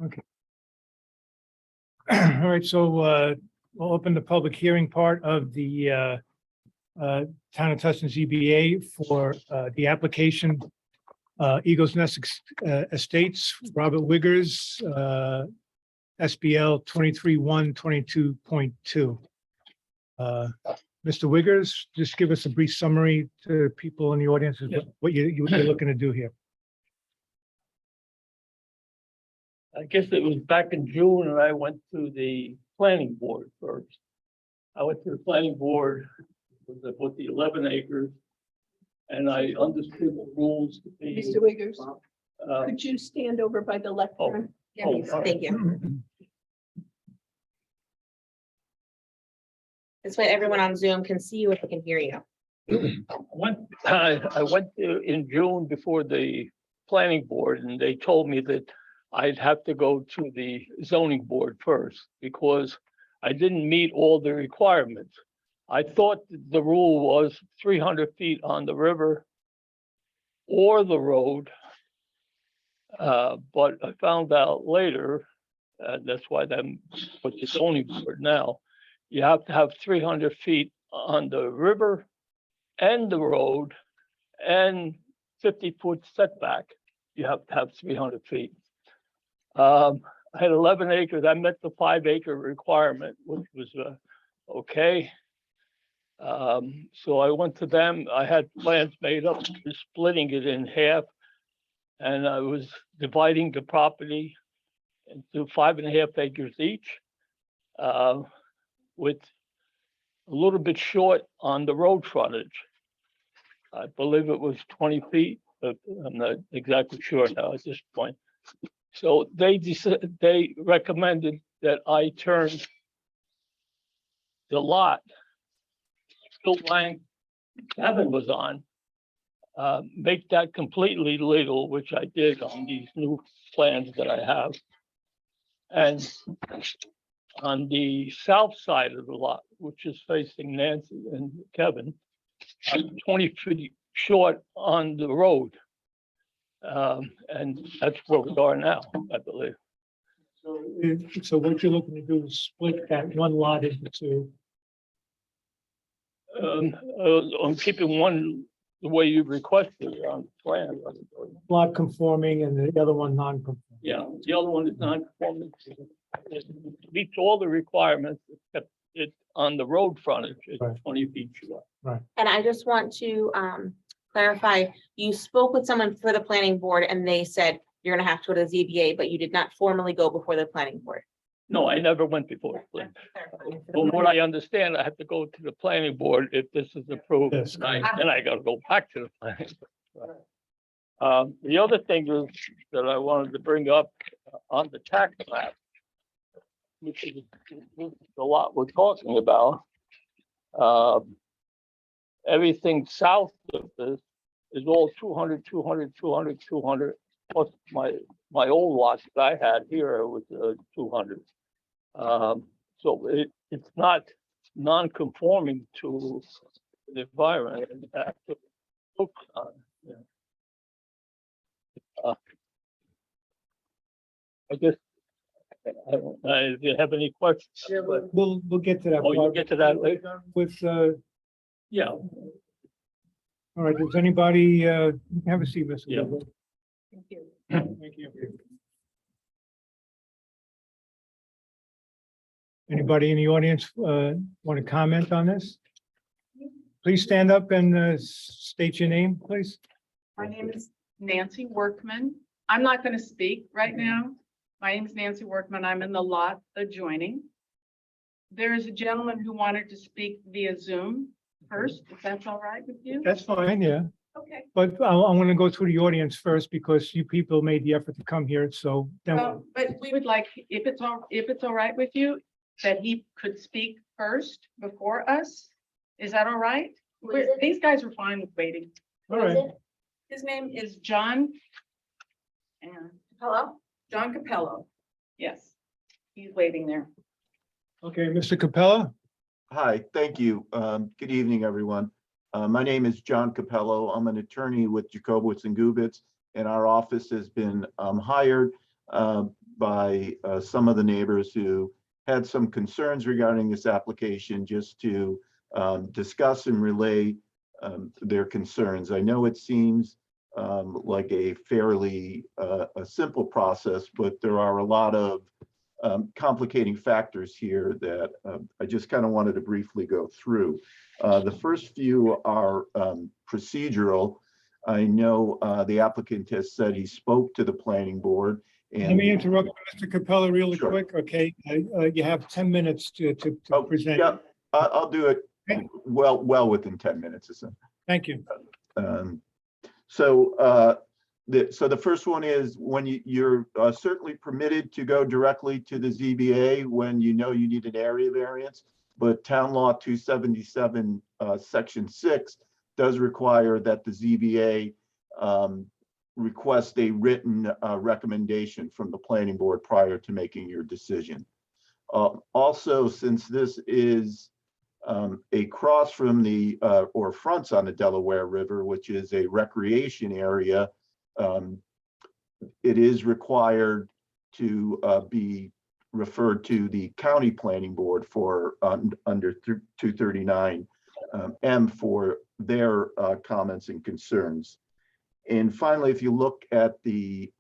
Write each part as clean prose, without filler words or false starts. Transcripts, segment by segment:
Okay. All right, so we'll open the public hearing part of the Town of Tustin ZBA for the application Eagles Nest Estates, Robert Wiggers, SBL 23-122.2. Mr. Wiggers, just give us a brief summary to people in the audience of what you're looking to do here. I guess it was back in June and I went to the planning board first. I went to the planning board with the 11 acres. And I understood the rules to be. Mr. Wiggers, uh, could you stand over by the lectern? oh, all right. Thank you. This way everyone on Zoom can see you if they can hear you. I went in June before the planning board and they told me that I'd have to go to the zoning board first because I didn't meet all the requirements. I thought the rule was 300 feet on the river or the road. But I found out later, that's why I'm with the zoning board now, you have to have 300 feet on the river and the road and 50-foot setback. You have to have 300 feet. I had 11 acres. I met the 5-acre requirement, which was okay. So I went to them. I had plans made up, splitting it in half. And I was dividing the property into 5.5 acres each, with a little bit short on the road frontage. I believe it was 20 feet, but I'm not exactly sure now at this point. So they recommended that I turn the lot, still line Kevin was on, make that completely legal, which I did on these new plans that I have. And on the south side of the lot, which is facing Nancy and Kevin, I'm 20 feet short on the road. And that's where we are now, I believe. So what you're looking to do is split that one lot into two. I'm keeping one the way you requested on the plan. Lot conforming and the other one non-conforming. Yeah, the other one is non-conforming. It meets all the requirements except it on the road frontage, it's Right. 20 feet short. And I just want to clarify, you spoke with someone for the planning board and they said you're gonna have to go to the ZBA, but you did not formally go before the planning board. No, I never went before. From what I understand, I have to go to the planning board if this is approved. Yes. Then I gotta go back to the planning. board. The other thing is that I wanted to bring up on the tax map, which is the lot we're talking about. Everything south of this is all 200, 200, 200, 200, plus my old lots that I had here was 200. So it's not non-conforming to the environment. In fact, it looks on, yeah. I guess, I don't know if you have any questions. but- We'll get to that. Oh, you'll part. get to that later? With, Yeah, all right, does anybody, have a seat, Mr. Yeah. Wiggers? Thank you. Thank you. Anybody in the audience want to comment on this? Please stand up and state your name, please. My name is Nancy Workman. I'm not going to speak right now. My name is Nancy Workman. I'm in the lot adjoining. There is a gentleman who wanted to speak via Zoom first, if that's all right with you. That's fine, yeah, Okay. but I want to go through the audience first because you people made the effort to come here, so then, But we would like, if it's all right with you, that he could speak first before us. Is that all right? These guys are fine with waiting. all right. His name is John. And Hello? John Capello. Yes, he's waiting there. Okay, Mr. Capella? Hi, thank you. Good evening, everyone. My name is John Capello. I'm an attorney with Jacobowitz and Gubitz, and our office has been hired by some of the neighbors who had some concerns regarding this application, just to discuss and relay their concerns. I know it seems like a fairly a simple process, but there are a lot of complicating factors here that I just kind of wanted to briefly go through. The first few are procedural. I know the applicant has said he spoke to the planning board. And Let me interrupt Mr. Capella really Sure. quick, okay? You have 10 minutes to Oh, present. yeah, I'll do it Okay. well within 10 minutes or so. Thank you. So the first one is when you're certainly permitted to go directly to the ZBA when you know you need an area variance, but Town Law 277, Section 6 does require that the ZBA request a written recommendation from the planning board prior to making your decision. Also, since this is a cross from the or fronts on the Delaware River, which is a recreation area, it is required to be referred to the county planning board for under 239 M for their comments and concerns. And finally, if you look at the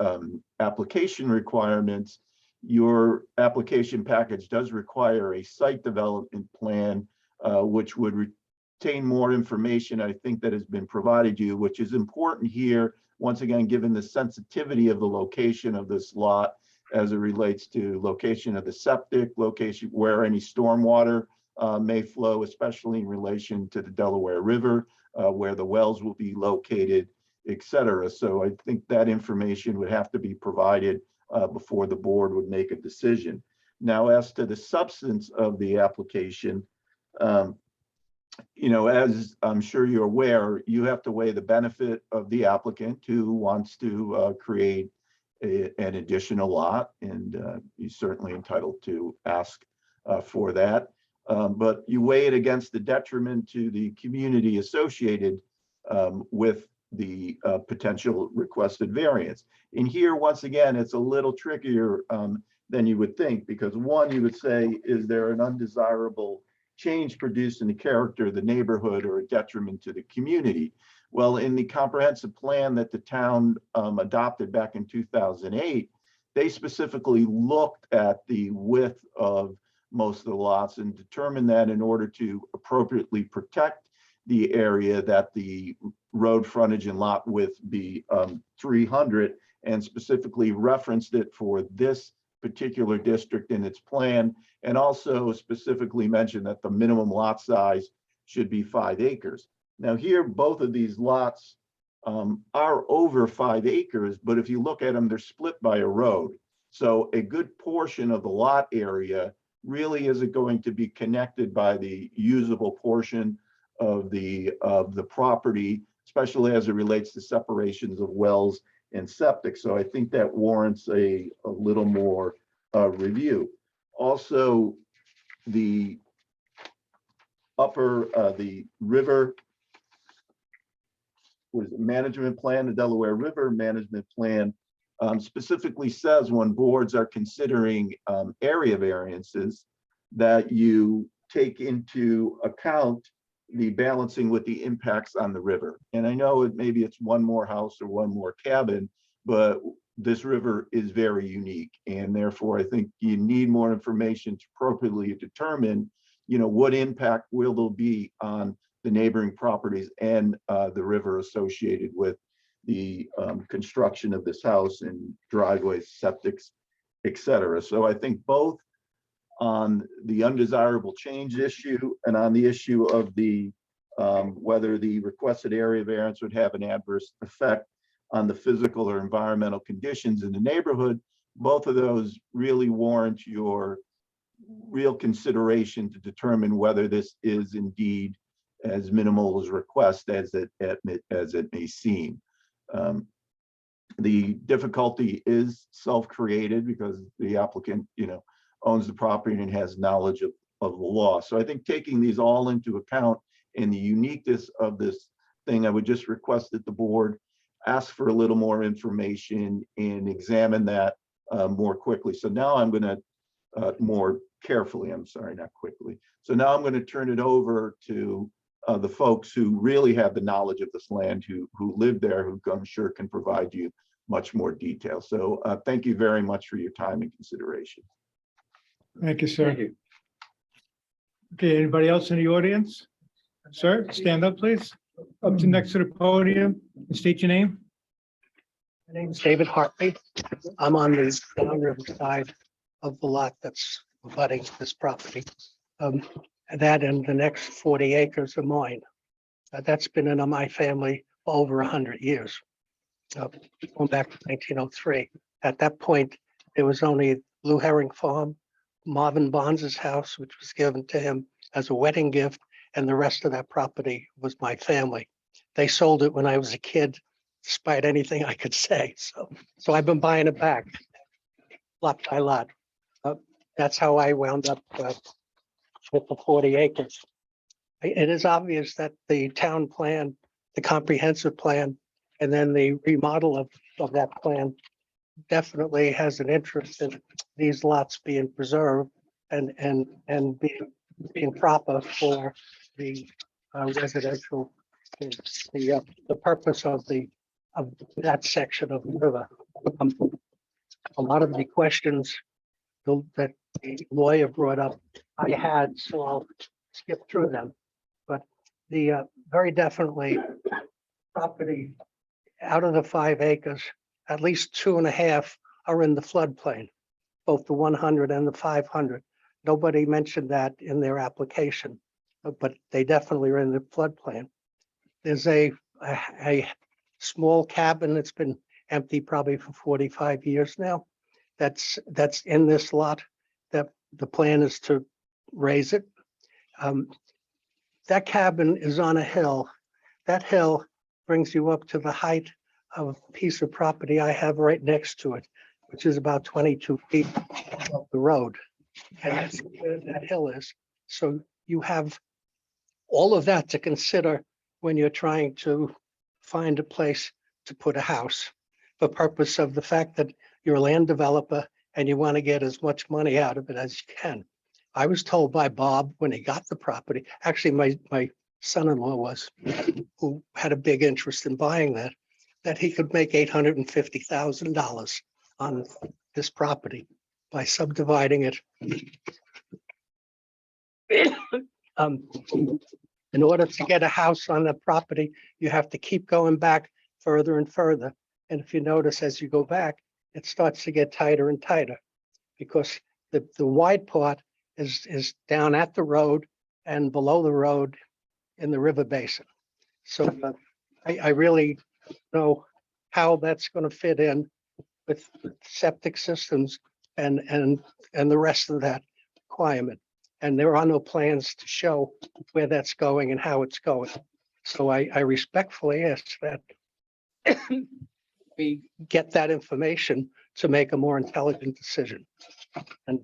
application requirements, your application package does require a site development plan, which would retain more information, I think, that has been provided you, which is important here, once again, given the sensitivity of the location of this lot as it relates to location of the septic, location where any stormwater may flow, especially in relation to the Delaware River, where the wells will be located, et cetera. So I think that information would have to be provided before the board would make a decision. Now, as to the substance of the application, you know, as I'm sure you're aware, you have to weigh the benefit of the applicant who wants to create an additional lot, and he's certainly entitled to ask for that. But you weigh it against the detriment to the community associated with the potential requested variance. And here, once again, it's a little trickier than you would think, because one, you would say, is there an undesirable change produced in the character of the neighborhood or a detriment to the community? Well, in the comprehensive plan that the town adopted back in 2008, they specifically looked at the width of most of the lots and determined that in order to appropriately protect the area, that the road frontage and lot width be 300, and specifically referenced it for this particular district in its plan, and also specifically mentioned that the minimum lot size should be 5 acres. Now here, both of these lots are over 5 acres, but if you look at them, they're split by a road. So a good portion of the lot area really isn't going to be connected by the usable portion of the property, especially as it relates to separations of wells and septic. So I think that warrants a little more review. Also, the the river management plan, the Delaware River management plan, specifically says when boards are considering area variances, that you take into account the balancing with the impacts on the river. And I know maybe it's one more house or one more cabin, but this river is very unique. And therefore, I think you need more information to appropriately determine, you know, what impact will there be on the neighboring properties and the river associated with the construction of this house and driveways, septics, et cetera. So I think both on the undesirable change issue and on the issue of the whether the requested area variance would have an adverse effect on the physical or environmental conditions in the neighborhood, both of those really warrant your real consideration to determine whether this is indeed as minimal as request as it may seem. The difficulty is self-created because the applicant, you know, owns the property and has knowledge of the law. So I think taking these all into account and the uniqueness of this thing, I would just request that the board ask for a little more information and examine that more quickly. So now I'm going to more carefully, I'm sorry, not quickly. So now I'm going to turn it over to the folks who really have the knowledge of this land, who live there, who I'm sure can provide you much more detail. So thank you very much for your time and consideration. Thank you, sir. Okay, anybody else in the audience? Sir, stand up, please. Up to next to the podium and state your name. My name is David Hartley. I'm on the downriver side of the lot that's abutting this property. That and the next 40 acres are mine. That's been in my family for over 100 years. Going back to 1903. At that point, there was only Blue Herring Farm, Marvin Bonds' house, which was given to him as a wedding gift, and the rest of that property was my family. They sold it when I was a kid, despite anything I could say. So I've been buying it back, lot by lot. That's how I wound up with the 40 acres. It is obvious that the town plan, the comprehensive plan, and then the remodel of that plan definitely has an interest in these lots being preserved and being proper for the residential, the purpose of that section of the river. A lot of the questions that the lawyer brought up, I had, so I'll skip through them. But the very definitely property out of the 5 acres, at least 2.5 are in the floodplain, both the 100 and the 500. Nobody mentioned that in their application, but they definitely are in the floodplain. There's a small cabin that's been empty probably for 45 years now. That's in this lot. That the plan is to raise it. That cabin is on a hill. That hill brings you up to the height of a piece of property I have right next to it, which is about 22 feet above the road. And that's where that hill is. So you have all of that to consider when you're trying to find a place to put a house. For purpose of the fact that you're a land developer and you want to get as much money out of it as you can. I was told by Bob when he got the property, actually my son-in-law was, who had a big interest in buying that he could make $850,000 on this property by subdividing it. In order to get a house on the property, you have to keep going back further and further. And if you notice, as you go back, it starts to get tighter and tighter because the wide part is down at the road and below the road in the river basin. So I really know how that's going to fit in with septic systems and the rest of that requirement. And there are no plans to show where that's going and how it's going. So I respectfully ask that we get that information to make a more intelligent decision. And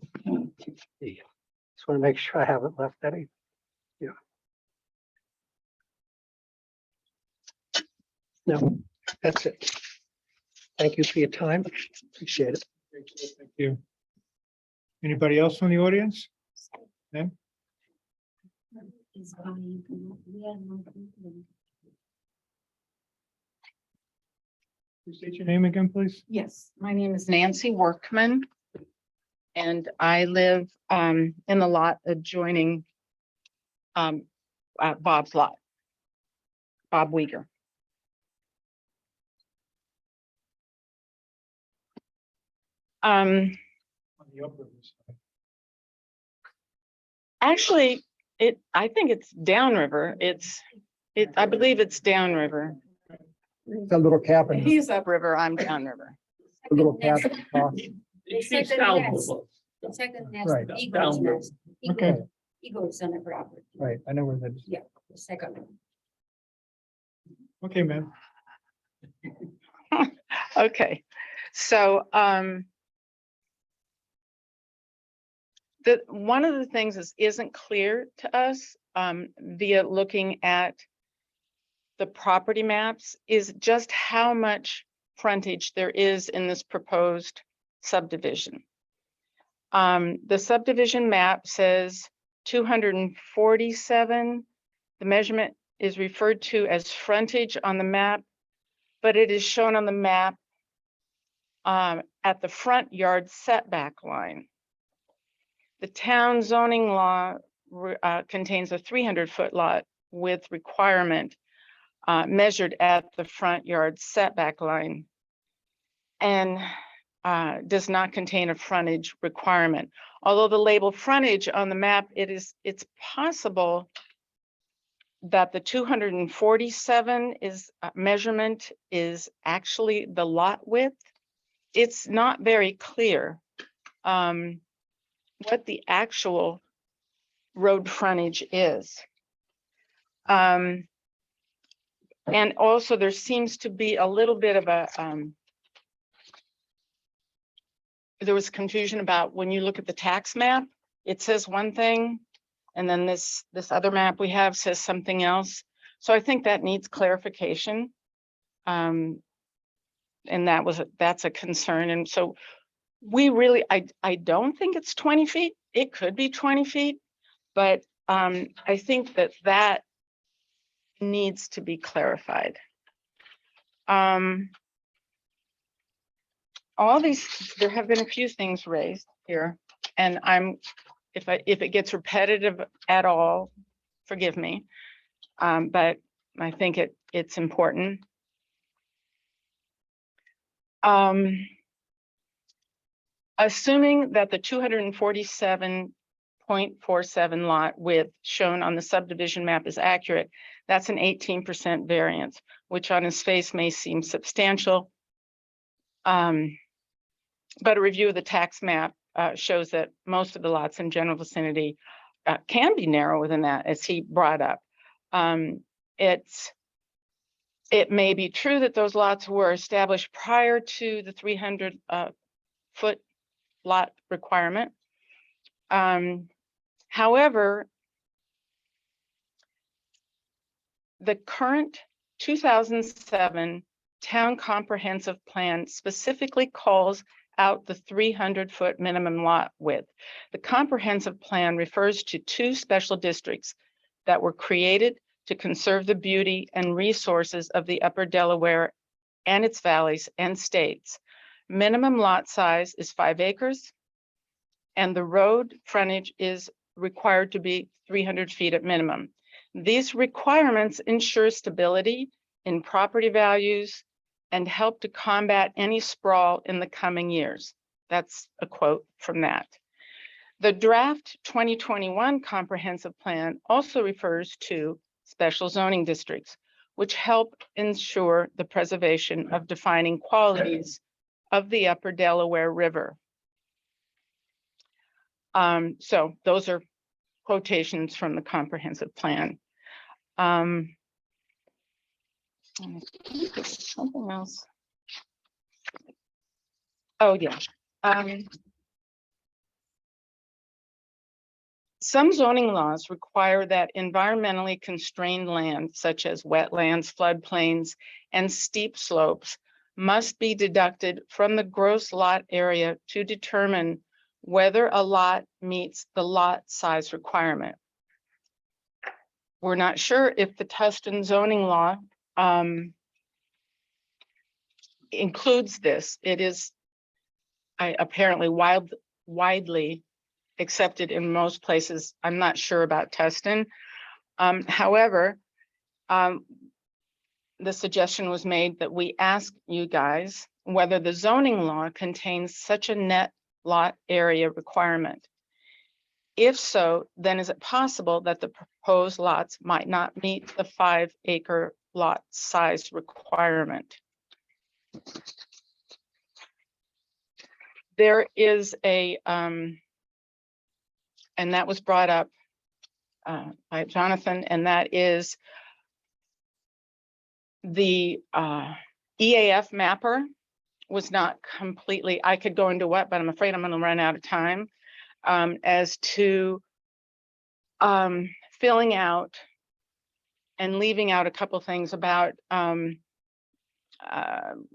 just want to make sure I haven't left any. Yeah. No, that's it. Thank you for your time. Appreciate it. Thank you. Anybody else from the audience? Okay. State your name again, please. Yes, my name is Nancy Workman. And I live in the lot adjoining Bob's lot. Bob Weger. On the upper side. Actually, I think it's downriver. I believe it's downriver. The little cabin. He's upriver, I'm downriver. The little cabin. She's south of us. The second nest, Right. Eagle's Down. nest. Okay. Eagle's on the property. Right, I know where that is. Yeah, the second one. Okay, ma'am. Okay, so one of the things that isn't clear to us via looking at the property maps is just how much frontage there is in this proposed subdivision. The subdivision map says 247. The measurement is referred to as frontage on the map, but it is shown on the map at the front yard setback line. The town zoning law contains a 300-foot lot width requirement measured at the front yard setback line and does not contain a frontage requirement. Although the label frontage on the map, it's possible that the 247 measurement is actually the lot width. It's not very clear what the actual road frontage is. And also there seems to be a little bit of a, there was confusion about when you look at the tax map, it says one thing, and then this other map we have says something else. So I think that needs clarification. And that's a concern. And so we really, I don't think it's 20 feet. It could be 20 feet, but I think that needs to be clarified. All these, there have been a few things raised here, and if it gets repetitive at all, forgive me. But I think it's important. Assuming that the 247.47 lot width shown on the subdivision map is accurate, that's an 18% variance, which on its face may seem substantial. But a review of the tax map shows that most of the lots in general vicinity can be narrower than that, as he brought up. It may be true that those lots were established prior to the 300-foot lot requirement. However, the current 2007 Town Comprehensive Plan specifically calls out the 300-foot minimum lot width. The comprehensive plan refers to two special districts that were created to conserve the beauty and resources of the Upper Delaware and its valleys, and states minimum lot size is 5 acres, and the road frontage is required to be 300 feet at minimum. These requirements ensure stability in property values and help to combat any sprawl in the coming years. That's a quote from that. The draft 2021 comprehensive plan also refers to special zoning districts, which help ensure the preservation of defining qualities of the Upper Delaware River. So those are quotations from the comprehensive plan. Something else. Oh, yeah. Some zoning laws require that environmentally constrained land, such as wetlands, floodplains, and steep slopes, must be deducted from the gross lot area to determine whether a lot meets the lot size requirement. We're not sure if the Tustin zoning law includes this. It is apparently widely accepted in most places. I'm not sure about Tustin. However, the suggestion was made that we ask you guys whether the zoning law contains such a net lot area requirement. If so, then is it possible that the proposed lots might not meet the 5 acre lot size requirement? There is a, and that was brought up by Jonathan, and that is the EAF mapper was not completely, I could go into what, but I'm afraid I'm going to run out of time, as to filling out and leaving out a couple things about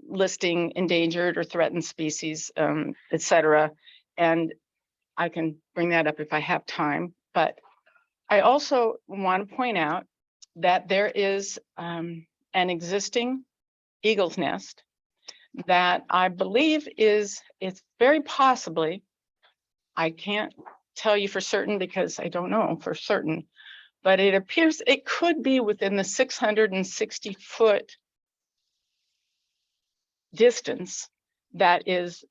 listing endangered or threatened species, et cetera. And I can bring that up if I have time, but I also want to point out that there is an existing eagle's nest that I believe it's very possibly, I can't tell you for certain because I don't know for certain, but it appears it could be within the 660-foot distance that is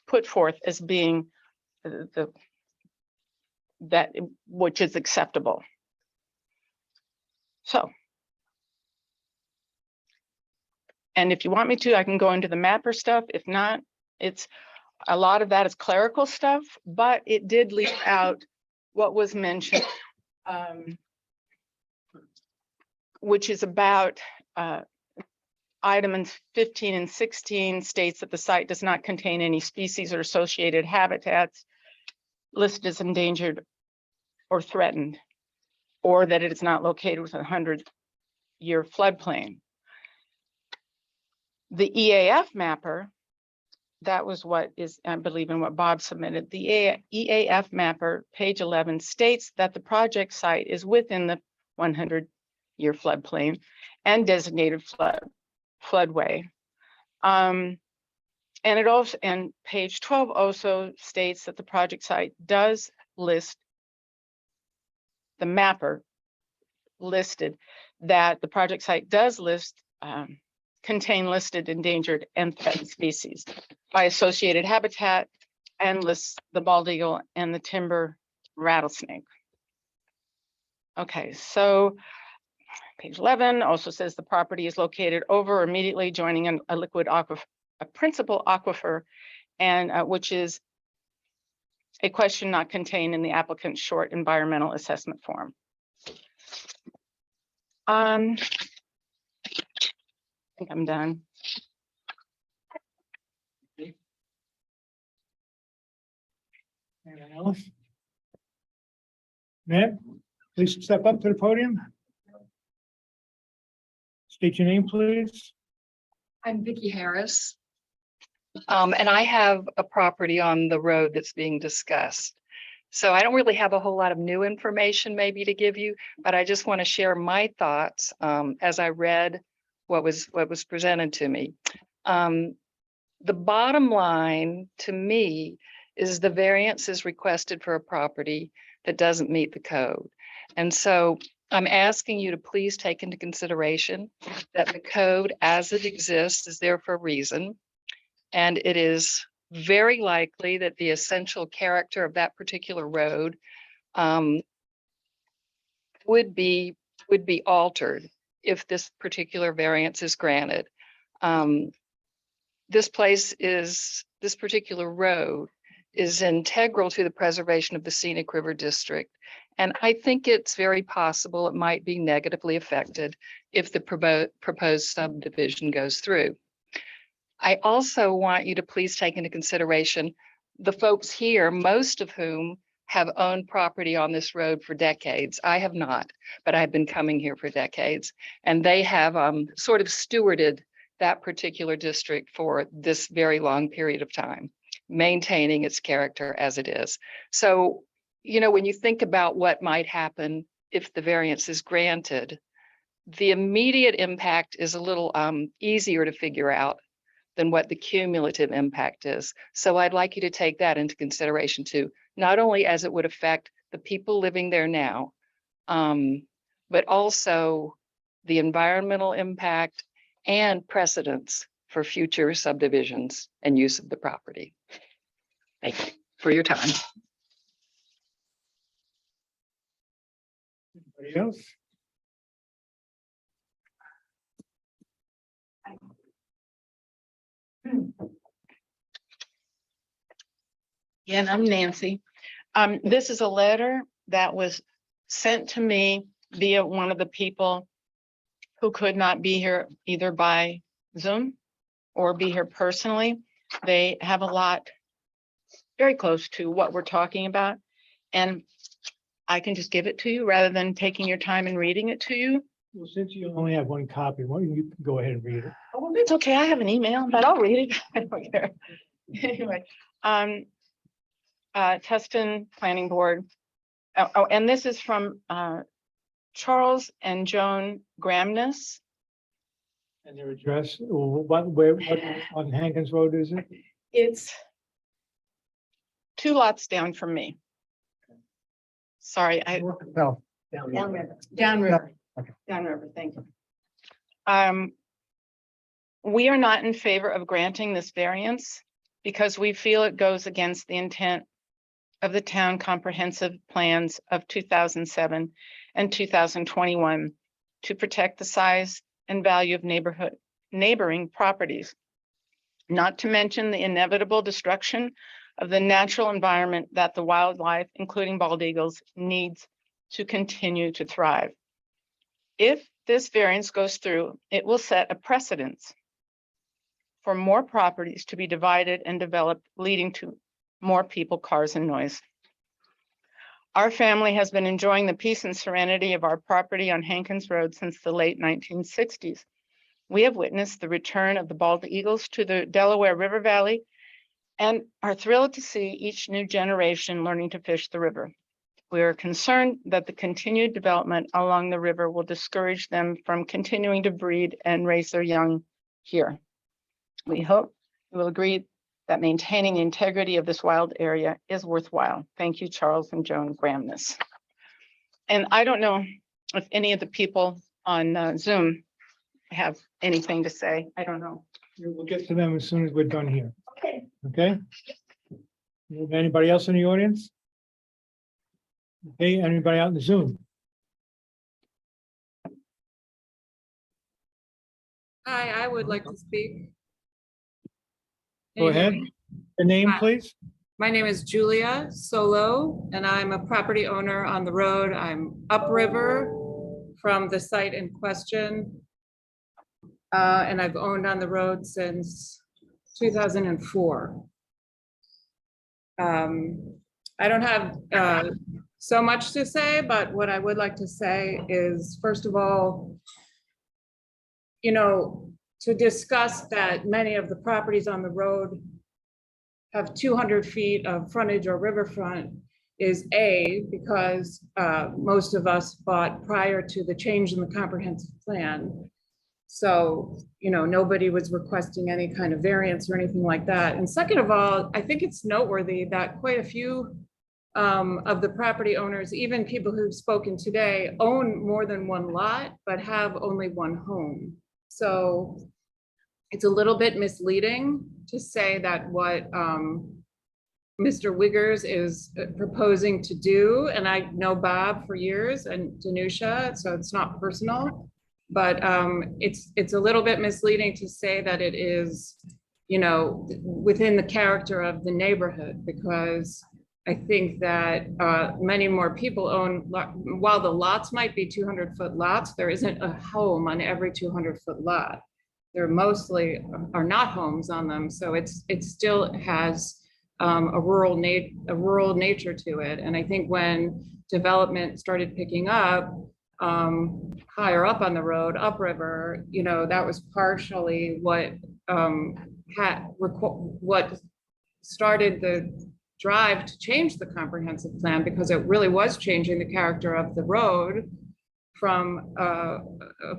put forth as being which is acceptable. So, and if you want me to, I can go into the mapper stuff. If not, it's a lot of that is clerical stuff, but it did leave out what was mentioned, which is about items 15 and 16 states that the site does not contain any species or associated habitats listed as endangered or threatened, or that it is not located within a 100-year floodplain. The EAF mapper, that was what is, I believe, in what Bob submitted. The EAF mapper, page 11, states that the project site is within the 100-year floodplain and designated floodway. And it also, and page 12 also states that the project site does list, the mapper listed that the project site does list, contain listed endangered and threatened species by associated habitat, and lists the bald eagle and the timber rattlesnake. Okay, so page 11 also says the property is located over or immediately joining a liquid aquifer, a principal aquifer, and which is a question not contained in the applicant's short environmental assessment form. I think I'm done. Anyone else? Ma'am, please step up to the podium. State your name, please. I'm Vicki Harris. And I have a property on the road that's being discussed. So I don't really have a whole lot of new information maybe to give you, but I just want to share my thoughts as I read what was presented to me. The bottom line to me is the variance is requested for a property that doesn't meet the code. And so I'm asking you to please take into consideration that the code as it exists is there for a reason. And it is very likely that the essential character of that particular road would be altered if this particular variance is granted. This particular road is integral to the preservation of the Scenic River District. And I think it's very possible it might be negatively affected if the proposed subdivision goes through. I also want you to please take into consideration the folks here, most of whom have owned property on this road for decades. I have not, but I've been coming here for decades, and they have sort of stewarded that particular district for this very long period of time, maintaining its character as it is. So, you know, when you think about what might happen if the variance is granted, the immediate impact is a little easier to figure out than what the cumulative impact is. So I'd like you to take that into consideration too, not only as it would affect the people living there now, but also the environmental impact and precedents for future subdivisions and use of the property. Thank you for your time. Anybody else? Again, I'm Nancy. This is a letter that was sent to me via one of the people who could not be here either by Zoom or be here personally. They have a lot very close to what we're talking about, and I can just give it to you rather than taking your time and reading it to you. Well, since you only have one copy, why don't you go ahead and read it? Oh, well, it's okay. I have an email, but I'll read it. I don't care. Anyway, Tustin Planning Board. Oh, and this is from Charles and Joan Gramness. And their address, or what on Hankins Road is it? It's 2 lots down from me. Sorry, No, down there. downriver. Okay. Downriver, thank you. We are not in favor of granting this variance because we feel it goes against the intent of the town comprehensive plans of 2007 and 2021 to protect the size and value of neighboring properties, not to mention the inevitable destruction of the natural environment that the wildlife, including bald eagles, needs to continue to thrive. If this variance goes through, it will set a precedence for more properties to be divided and developed, leading to more people, cars, and noise. Our family has been enjoying the peace and serenity of our property on Hankins Road since the late 1960s. We have witnessed the return of the bald eagles to the Delaware River Valley and are thrilled to see each new generation learning to fish the river. We are concerned that the continued development along the river will discourage them from continuing to breed and raise their young here. We hope you will agree that maintaining the integrity of this wild area is worthwhile. Thank you, Charles and Joan Gramness. And I don't know if any of the people on Zoom have anything to say. I don't know. We'll get to them as soon as we're done here. Okay. Okay? Anybody else in the audience? Okay, anybody out in the Zoom? Hi, I would like to speak. Can Go you hear ahead. me? The name, Hi. please? My name is Julia Solo, and I'm a property owner on the road. I'm upriver from the site in question. And I've owned on the road since 2004. I don't have so much to say, but what I would like to say is, first of all, you know, to discuss that many of the properties on the road have 200 feet of frontage or riverfront is because most of us bought prior to the change in the comprehensive plan. So, you know, nobody was requesting any kind of variance or anything like that. And second of all, I think it's noteworthy that quite a few of the property owners, even people who've spoken today, own more than one lot, but have only one home. So it's a little bit misleading to say that what Mr. Wiggers is proposing to do, and I know Bob for years and Danusha, so it's not personal, but it's a little bit misleading to say that it is, you know, within the character of the neighborhood, because I think that many more people own, while the lots might be 200-foot lots, there isn't a home on every 200-foot lot. There mostly are not homes on them, so it still has a rural nature to it. And I think when development started picking up higher up on the road, upriver, you know, that was partially what started the drive to change the comprehensive plan, because it really was changing the character of the road from a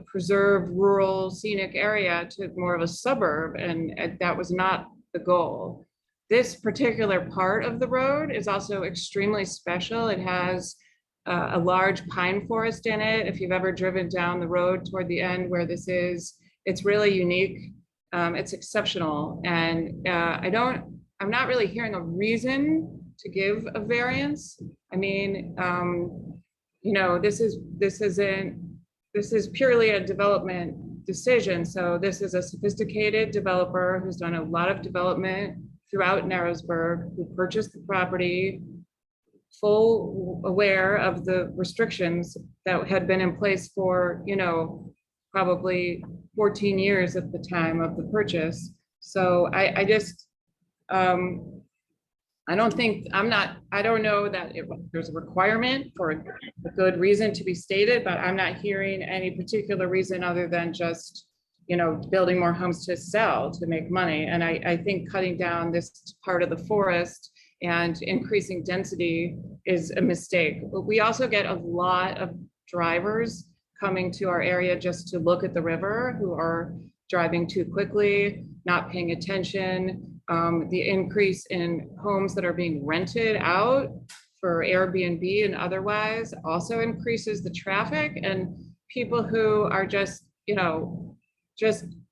preserved rural scenic area to more of a suburb, and that was not the goal. This particular part of the road is also extremely special. It has a large pine forest in it. If you've ever driven down the road toward the end where this is, it's really unique. It's exceptional, and I'm not really hearing a reason to give a variance. I mean, you know, this is purely a development decision. So this is a sophisticated developer who's done a lot of development throughout Narrowsburg, who purchased the property, full aware of the restrictions that had been in place for, you know, probably 14 years at the time of the purchase. So I just, I don't think, I don't know that there's a requirement for a good reason to be stated, but I'm not hearing any particular reason other than just, building more homes to sell, to make money. And I think cutting down this part of the forest and increasing density is a mistake. But we also get a lot of drivers coming to our area just to look at the river, who are driving too quickly, not paying attention. The increase in homes that are being rented out for Airbnb and otherwise also increases the traffic, and people who are just,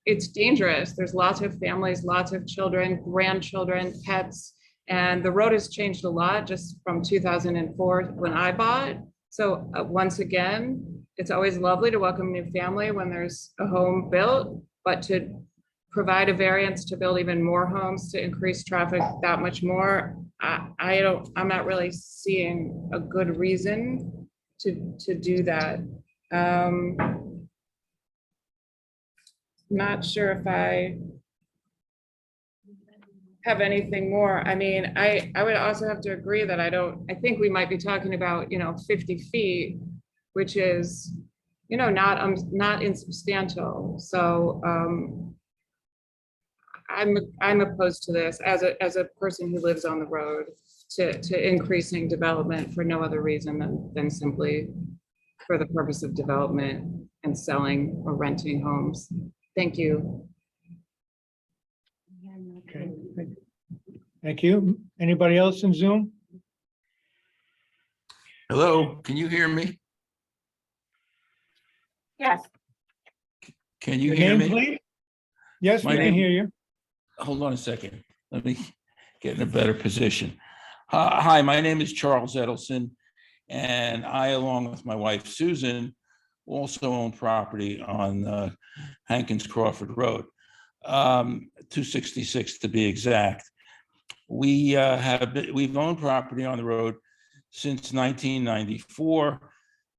it's dangerous. There's lots of families, lots of children, grandchildren, pets, and the road has changed a lot just from 2004 when I bought. So once again, it's always lovely to welcome a new family when there's a home built, but to provide a variance to build even more homes to increase traffic that much more, I'm not really seeing a good reason to do that. Not sure if I have anything more. I mean, I would also have to agree that I think we might be talking about, 50 feet, which is, not insubstantial. So, I'm opposed to this as a person who lives on the road to increasing development for no other reason than simply for the purpose of development and selling or renting homes. Thank you. Okay. Thank you. Anybody else in Zoom? Hello, can you hear me? Yes. Can you Your hear name, me? please? Yes, we My can name- hear you. Hold on a second. Let me get in a better position. Hi, my name is Charles Edelson, and I, along with my wife Susan, also own property on Hankins Crawford Road, 266 to be exact. We've owned property on the road since 1994,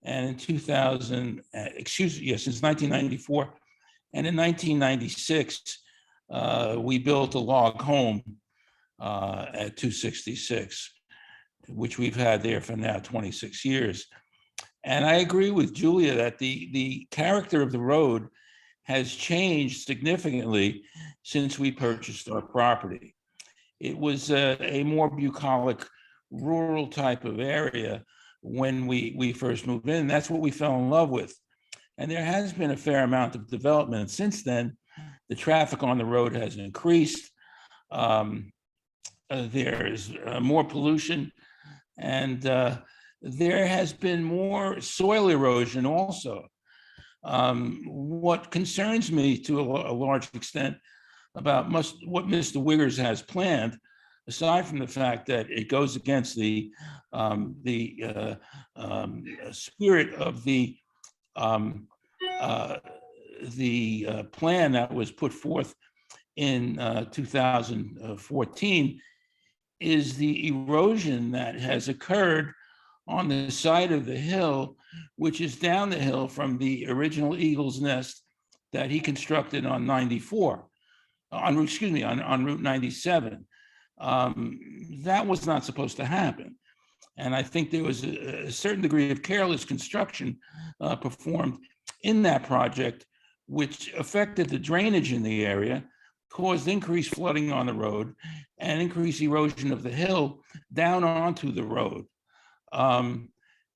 and in 2000, since 1994, and in 1996. We built a log home at 266, which we've had there for now 26 years. And I agree with Julia that the character of the road has changed significantly since we purchased our property. It was a more bucolic, rural type of area when we first moved in. That's what we fell in love with. And there has been a fair amount of development. And since then, the traffic on the road has increased. There is more pollution, and there has been more soil erosion also. What concerns me to a large extent about what Mr. Wiggers has planned, aside from the fact that it goes against the spirit of the plan that was put forth in 2014, is the erosion that has occurred on the side of the hill, which is down the hill from the original Eagle's Nest that he constructed on 94, on Route 97. That was not supposed to happen. And I think there was a certain degree of careless construction performed in that project, which affected the drainage in the area, caused increased flooding on the road and increased erosion of the hill down onto the road. And,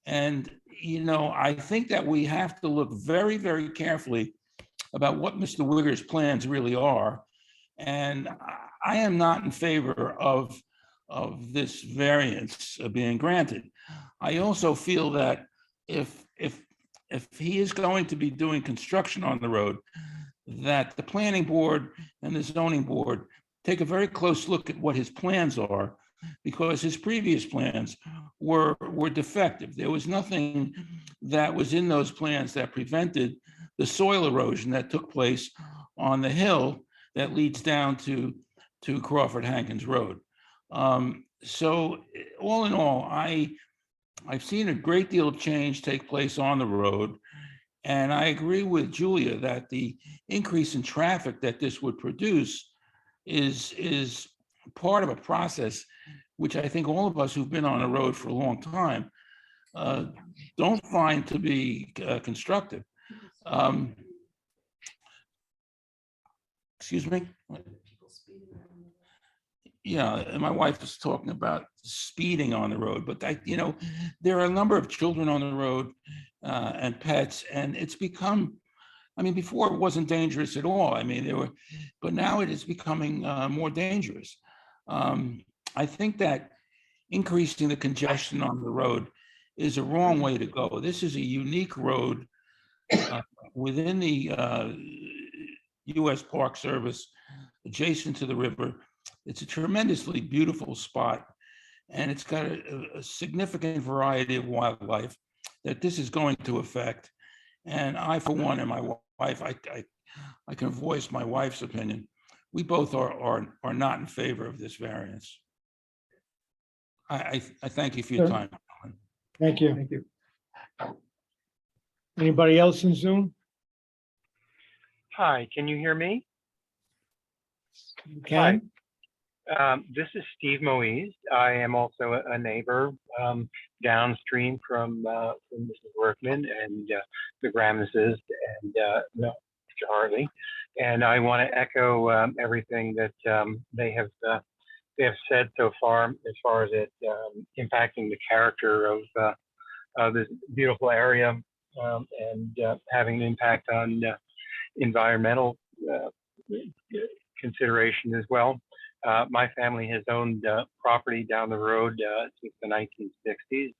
I think that we have to look very, very carefully about what Mr. Wiggers' plans really are. And I am not in favor of this variance being granted. I also feel that if he is going to be doing construction on the road, that the planning board and the zoning board take a very close look at what his plans are, because his previous plans were defective. There was nothing that was in those plans that prevented the soil erosion that took place on the hill that leads down to Crawford Hankins Road. So all in all, I've seen a great deal of change take place on the road. And I agree with Julia that the increase in traffic that this would produce is part of a process which I think all of us who've been on a road for a long time don't find to be constructive. Excuse me? Yeah, and my wife was talking about speeding on the road, but there are a number of children on the road and pets, and it's become, I mean, before it wasn't dangerous at all. I mean, but now it is becoming more dangerous. I think that increasing the congestion on the road is a wrong way to go. This is a unique road within the U.S. Park Service, adjacent to the river. It's a tremendously beautiful spot, and it's got a significant variety of wildlife that this is going to affect. And I, for one, and my wife, I can voice my wife's opinion. We both are not in favor of this variance. I thank you for your Sure. time. Thank you. Thank you. Anybody else in Zoom? Hi, can you hear me? You can? This is Steve Moise. I am also a neighbor downstream from Mrs. Workman and the Grammases and Mr. Hartley. And I want to echo everything that they have said so far as it impacting the character of this beautiful area and having an impact on environmental consideration as well. My family has owned property down the road since the 1960s,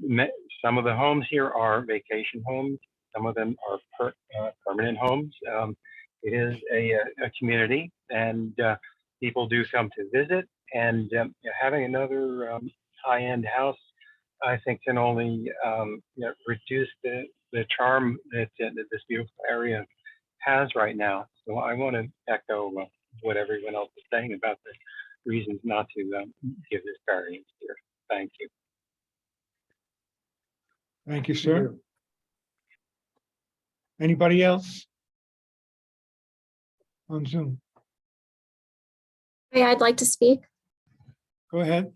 and some of the homes here are vacation homes. Some of them are permanent homes. It is a community, and people do come to visit. And having another high-end house, I think, can only reduce the charm that this beautiful area has right now. So I want to echo what everyone else is saying about the reasons not to give this variance here. Thank you. Thank you, sir. Anybody else on Zoom? Hey, I'd like to speak. Go ahead.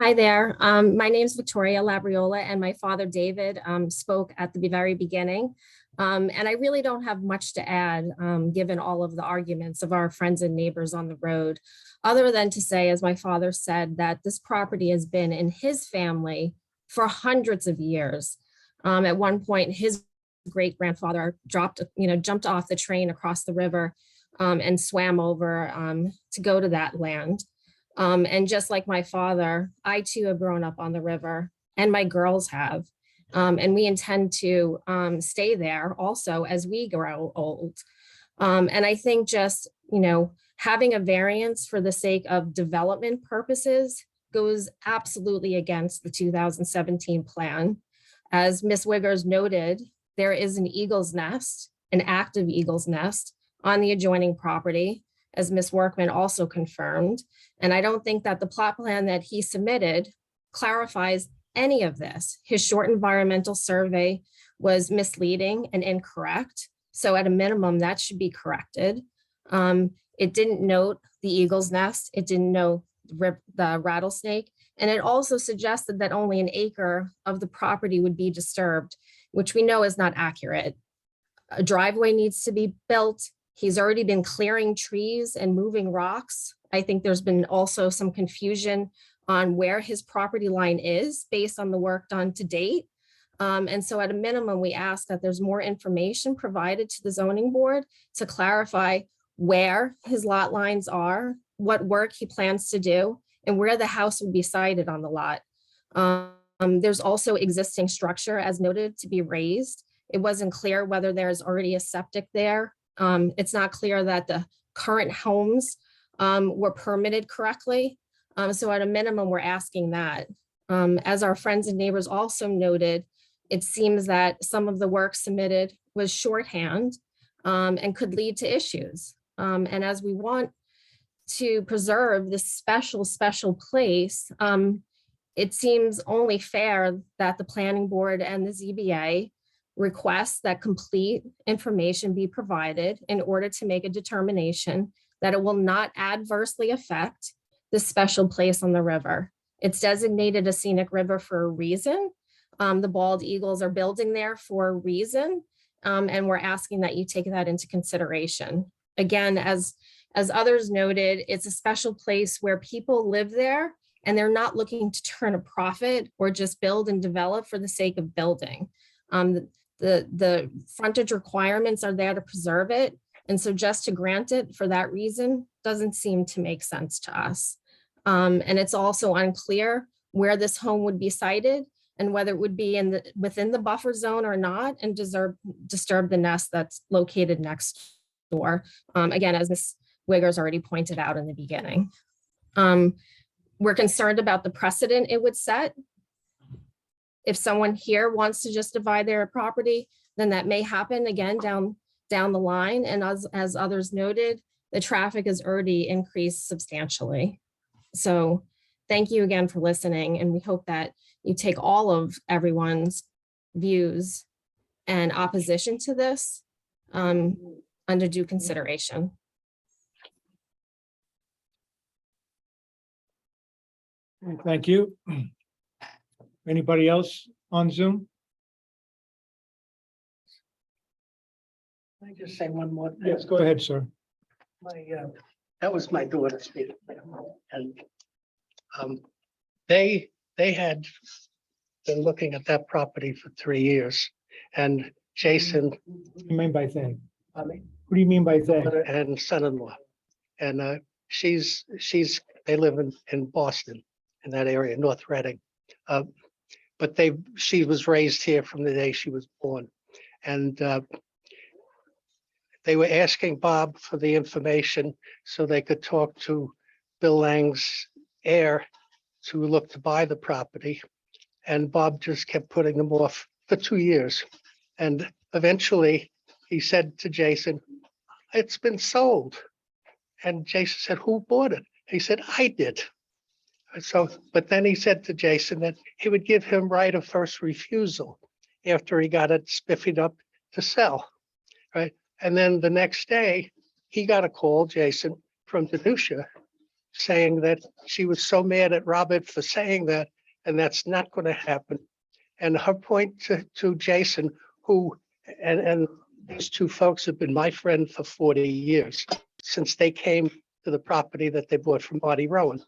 Hi there. My name is Victoria Labriola, and my father, David, spoke at the very beginning. And I really don't have much to add, given all of the arguments of our friends and neighbors on the road, other than to say, as my father said, that this property has been in his family for hundreds of years. At one point, his great-grandfather jumped off the train across the river and swam over to go to that land. And just like my father, I too have grown up on the river, and my girls have. And we intend to stay there also as we grow old. And I think just, having a variance for the sake of development purposes goes absolutely against the 2017 plan. As Ms. Wiggers noted, there is an eagle's nest, an active eagle's nest on the adjoining property, as Ms. Workman also confirmed. And I don't think that the plot plan that he submitted clarifies any of this. His short environmental survey was misleading and incorrect. So at a minimum, that should be corrected. It didn't note the eagle's nest. It didn't note the rattlesnake. And it also suggested that only an acre of the property would be disturbed, which we know is not accurate. A driveway needs to be built. He's already been clearing trees and moving rocks. I think there's been also some confusion on where his property line is based on the work done to date. And so at a minimum, we ask that there's more information provided to the zoning board to clarify where his lot lines are, what work he plans to do, and where the house would be sited on the lot. There's also existing structure as noted to be raised. It wasn't clear whether there's already a septic there. It's not clear that the current homes were permitted correctly. So at a minimum, we're asking that. As our friends and neighbors also noted, it seems that some of the work submitted was shorthand and could lead to issues. And as we want to preserve this special place, it seems only fair that the planning board and the ZBA request that complete information be provided in order to make a determination that it will not adversely affect this special place on the river. It's designated a scenic river for a reason. The bald eagles are building there for a reason. And we're asking that you take that into consideration. Again, as others noted, it's a special place where people live there and they're not looking to turn a profit or just build and develop for the sake of building. The frontage requirements are there to preserve it. And so just to grant it for that reason doesn't seem to make sense to us. And it's also unclear where this home would be sited and whether it would be within the buffer zone or not and disturb the nest that's located next door. Again, as Ms. Wiggers already pointed out in the beginning. We're concerned about the precedent it would set. If someone here wants to just divide their property, then that may happen again down the line. And as others noted, the traffic has already increased substantially. So thank you again for listening. And we hope that you take all of everyone's views and opposition to this under due consideration. Thank you. Anybody else on Zoom? Can I just say one more thing? Yes, go ahead, sir. That was my daughter's speaking. And they had been looking at that property for 3 years. And Jason, What do you mean by they? I mean, What do you mean by they? daughter and son-in-law. And they live in Boston, in that area, North Reading. But she was raised here from the day she was born. And they were asking Bob for the information so they could talk to Bill Lang's heir to look to buy the property. And Bob just kept putting them off for 2 years. And eventually he said to Jason, "It's been sold." And Jason said, "Who bought it?" He said, "I did." So, but then he said to Jason that he would give him right of first refusal after he got it spiffied up to sell, right? And then the next day, he got a call, Jason, from Danusha, saying that she was so mad at Robert for saying that, and that's not going to happen. And her point to Jason, and these two folks have been my friend for 40 years, since they came to the property that they bought from Marty Rowan.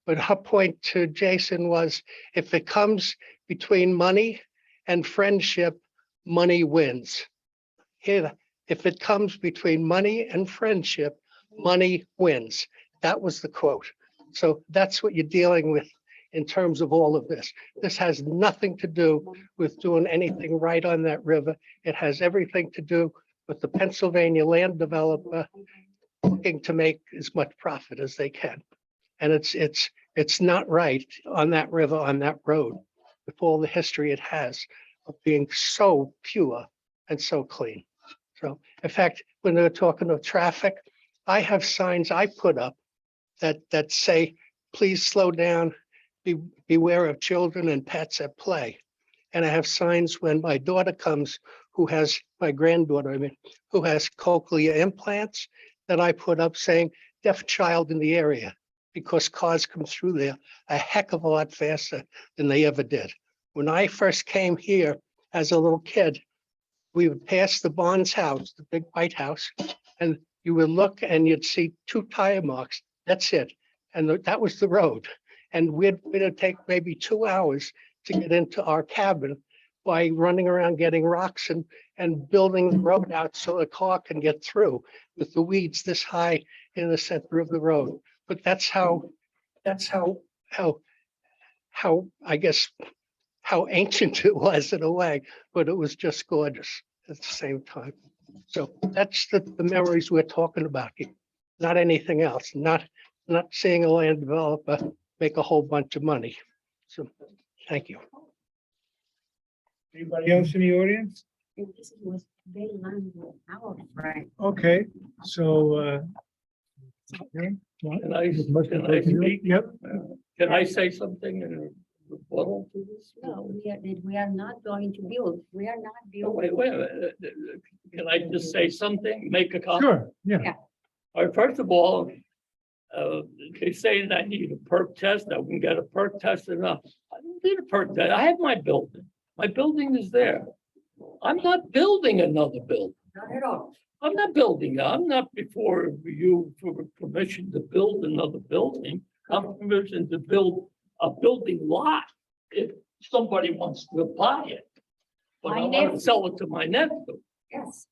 But her point to Jason was, if it comes between money and friendship, money wins. Here, if it comes between money and friendship, money wins. That was the quote. So that's what you're dealing with in terms of all of this. This has nothing to do with doing anything right on that river. It has everything to do with the Pennsylvania land developer looking to make as much profit as they can. And it's not right on that river, on that road, with all the history it has of being so pure and so clean. So in fact, when they're talking of traffic, I have signs I put up that say, "Please slow down, beware of children and pets at play." And I have signs when my daughter comes, my granddaughter, who has cochlear implants, that I put up saying, "Deaf child in the area," because cars come through there a heck of a lot faster than they ever did. When I first came here as a little kid, we would pass the Bonds house, the big white house, and you would look and you'd see 2 tire marks. That's it. And that was the road. And we'd take maybe 2 hours to get into our cabin by running around getting rocks and building the road out so a car can get through with the weeds this high in the center of the road. But that's how I guess, how ancient it was in a way, but it was just gorgeous at the same time. So that's the memories we're talking about here, not anything else, not seeing a land developer make a whole bunch of money. So, thank you. Anybody else in the audience? This was very long, hour, right? Okay, so. Okay. Can I speak? Yep. Can I say something in rebuttal to this? No, we are not going to build. We are not No, building. wait a minute. Can I just say something, make a comment? Sure, yeah. All right, first of all, They say that I need a perk test, I can get a perk test enough. I don't need a perk test, I have my building is there. I'm not building another building. Not at all. I'm not building, I'm not before you for permission to build another building. I'm permission to build a building lot if somebody wants to buy it. But I My want to nephew. sell it to my nephew, Yes.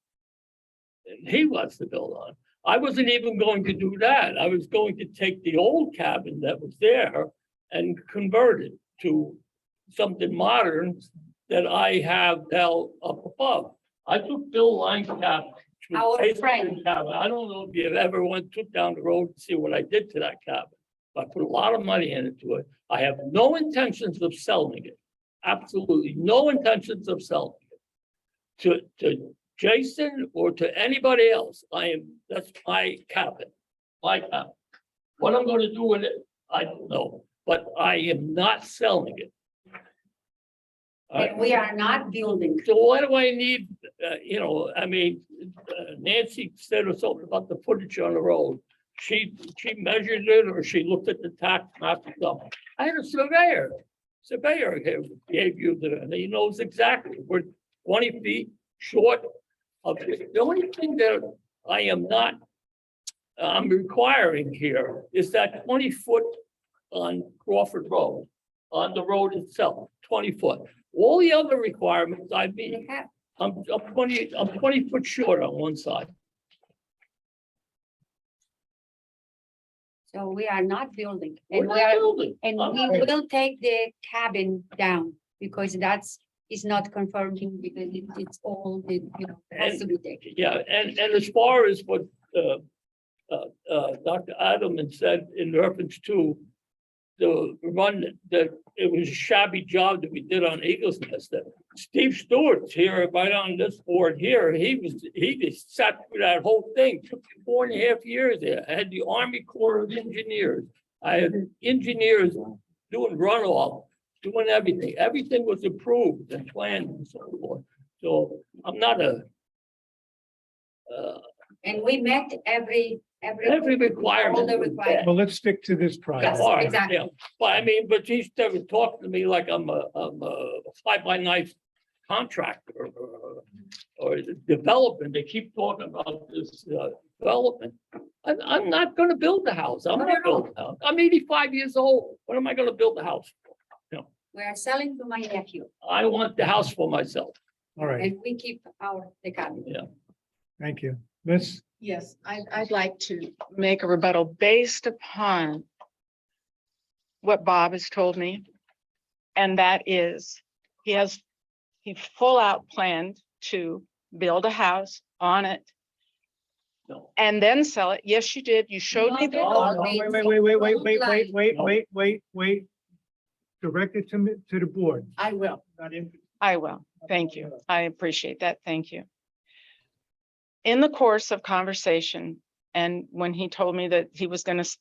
and he wants to build on. I wasn't even going to do that. I was going to take the old cabin that was there and convert it to something modern that I have now up above. I took Bill Lang's cabin. which was Our basically friend. a cabin. I don't know if you ever took down the road and see what I did to that cabin. I put a lot of money into it. I have no intentions of selling it. Absolutely no intentions of selling it. To Jason or to anybody else, that's my cabin, my cabin. What I'm gonna do with it, I don't know, but I am not selling it. And we are not building. So why do I need, Nancy said or something about the footage on the road. She measured it or she looked at the tax map and stuff. I had a surveyor here gave you and he knows exactly, we're 20 feet short of it. The only thing that I am not, I'm requiring here is that 20 foot on Crawford Road, on the road itself, 20 foot. All the other requirements I meet, I'm 20 foot short on one side. So we are not building. We're And we not are, building. and I'm we not- will take the cabin down because is not confirming because it's all, it has to be taken. Yeah, and as far as what Dr. Adelman said in reference to the run, that it was a shabby job that we did on Eagles Nest. That Steve Stewart's here, right on this board here, he just sat through that whole thing, took 4.5 years there. I had the Army Corps of Engineers. I had engineers doing runoff, doing everything. Everything was approved and planned and so forth. So I'm not And we met every. every requirement. All the was requirements. there. Well, let's stick to this project. Yes, All right, exactly. yeah. But she's never talked to me like I'm a fly-by-night contractor or development. They keep talking about this development. I'm not gonna build the house. I'm not building a house. I'm 85 years old. What am I gonna build the house for? We are selling to my nephew I want the house for myself. All right, and we keep the cabin. thank you. Miss, Yes, I'd like to make a rebuttal based upon what Bob has told me. And that is, he full out planned to build a house on it No. and then sell it. Yes, you did. You showed me the. oh, wait. Direct it to the board. I will. Not in- I will. Thank you. I appreciate that. Thank you. In the course of conversation, and when he told me that he was going to,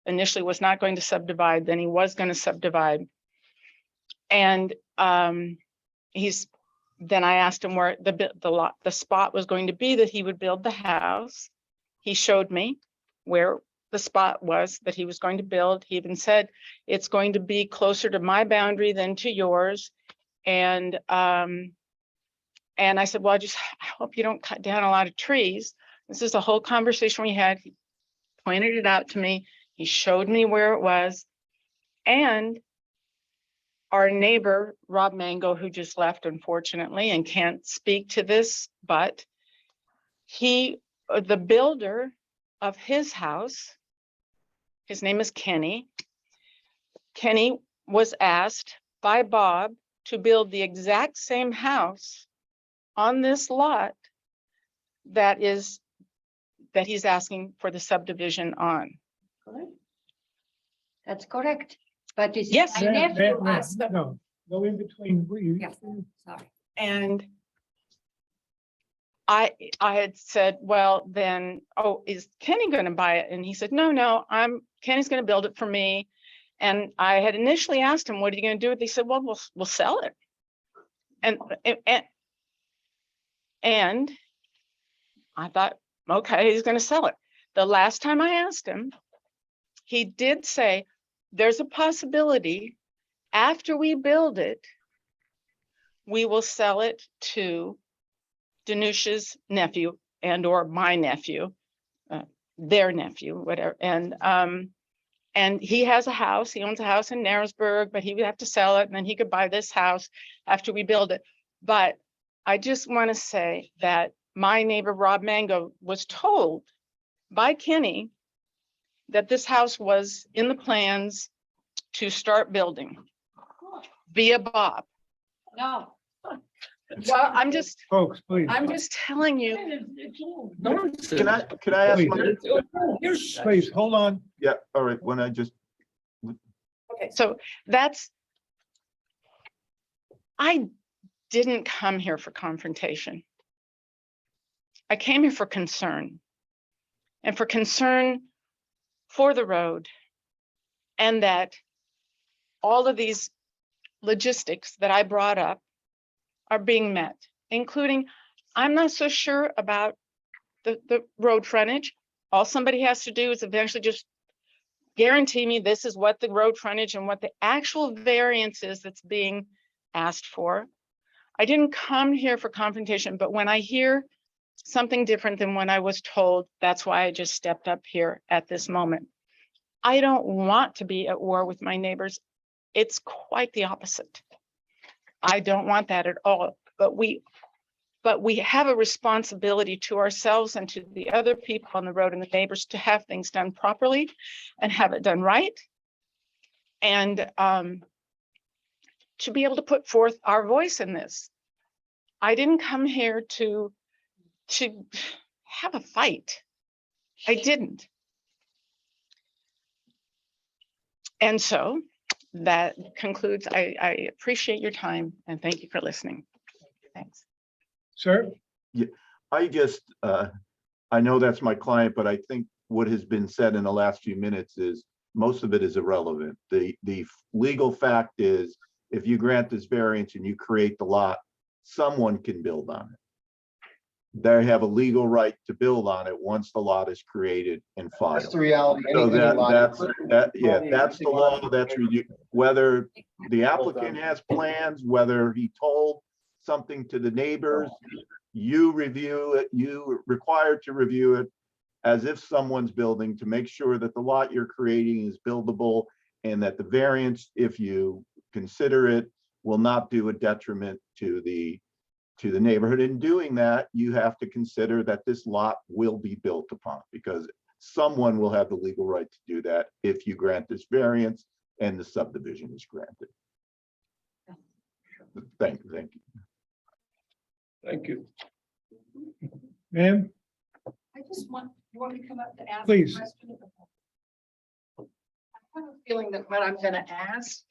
initially was not going to subdivide, then he was going to subdivide. And then I asked him where the spot was going to be that he would build the house. He showed me where the spot was that he was going to build. He even said it's going to be closer to my boundary than to yours. And I said, well, I hope you don't cut down a lot of trees. This is a whole conversation we had. He pointed it out to me. He showed me where it was. And our neighbor, Rob Mango, who just left, unfortunately, and can't speak to this, but the builder of his house, his name is Kenny. Kenny was asked by Bob to build the exact same house on this lot that he's asking for the subdivision on. That's correct. But you see, Yes. my nephew asked. No, go in between. Yes, sorry. And I had said, well, then, is Kenny going to buy it? And he said, no, Kenny's going to build it for me. And I had initially asked him, what are you going to do with it? He said, well, we'll sell it. And I thought, okay, he's going to sell it. The last time I asked him, he did say there's a possibility after we build it, we will sell it to Danusha's nephew and or my nephew, their nephew, whatever. And he has a house, he owns a house in Narrowsburg, but he would have to sell it and then he could buy this house after we build it. But I just want to say that my neighbor, Rob Mango, was told by Kenny that this house was in the plans to start building via Bob. No. Well, I'm just Please. telling you. Can I ask Please. Please, hold on. Yeah, all right, when I just, Okay, so I didn't come here for confrontation. I came here for concern. And for concern for the road. And that all of these logistics that I brought up are being met, including, I'm not so sure about the road frontage. All somebody has to do is eventually just guarantee me this is what the road frontage and what the actual variance is that's being asked for. I didn't come here for confrontation, but when I hear something different than when I was told, that's why I just stepped up here at this moment. I don't want to be at war with my neighbors. It's quite the opposite. I don't want that at all, but we have a responsibility to ourselves and to the other people on the road and the neighbors to have things done properly and have it done right. And to be able to put forth our voice in this. I didn't come here to have a fight. I didn't. And so that concludes. I appreciate your time and thank you for listening. Thanks. Sir? I just, I know that's my client, but I think what has been said in the last few minutes is, most of it is irrelevant. The legal fact is, if you grant this variance and you create the lot, someone can build on it. They have a legal right to build on it once the lot is created and filed. That's the reality. So that's the Anything law, that's whether the applicant has plans, whether he told something to the neighbors, you review it, you required to review it as if someone's building, to make sure that the lot you're creating is buildable and that the variance, if you consider it, will not do a detriment to the neighborhood. In doing that, you have to consider that this lot will be built upon, because someone will have the legal right to do that if you grant this variance and the subdivision is granted. Thank you. Thank you. Ma'am? I just want, you want me to come up to ask? a Please. question? I have a feeling that what I'm gonna ask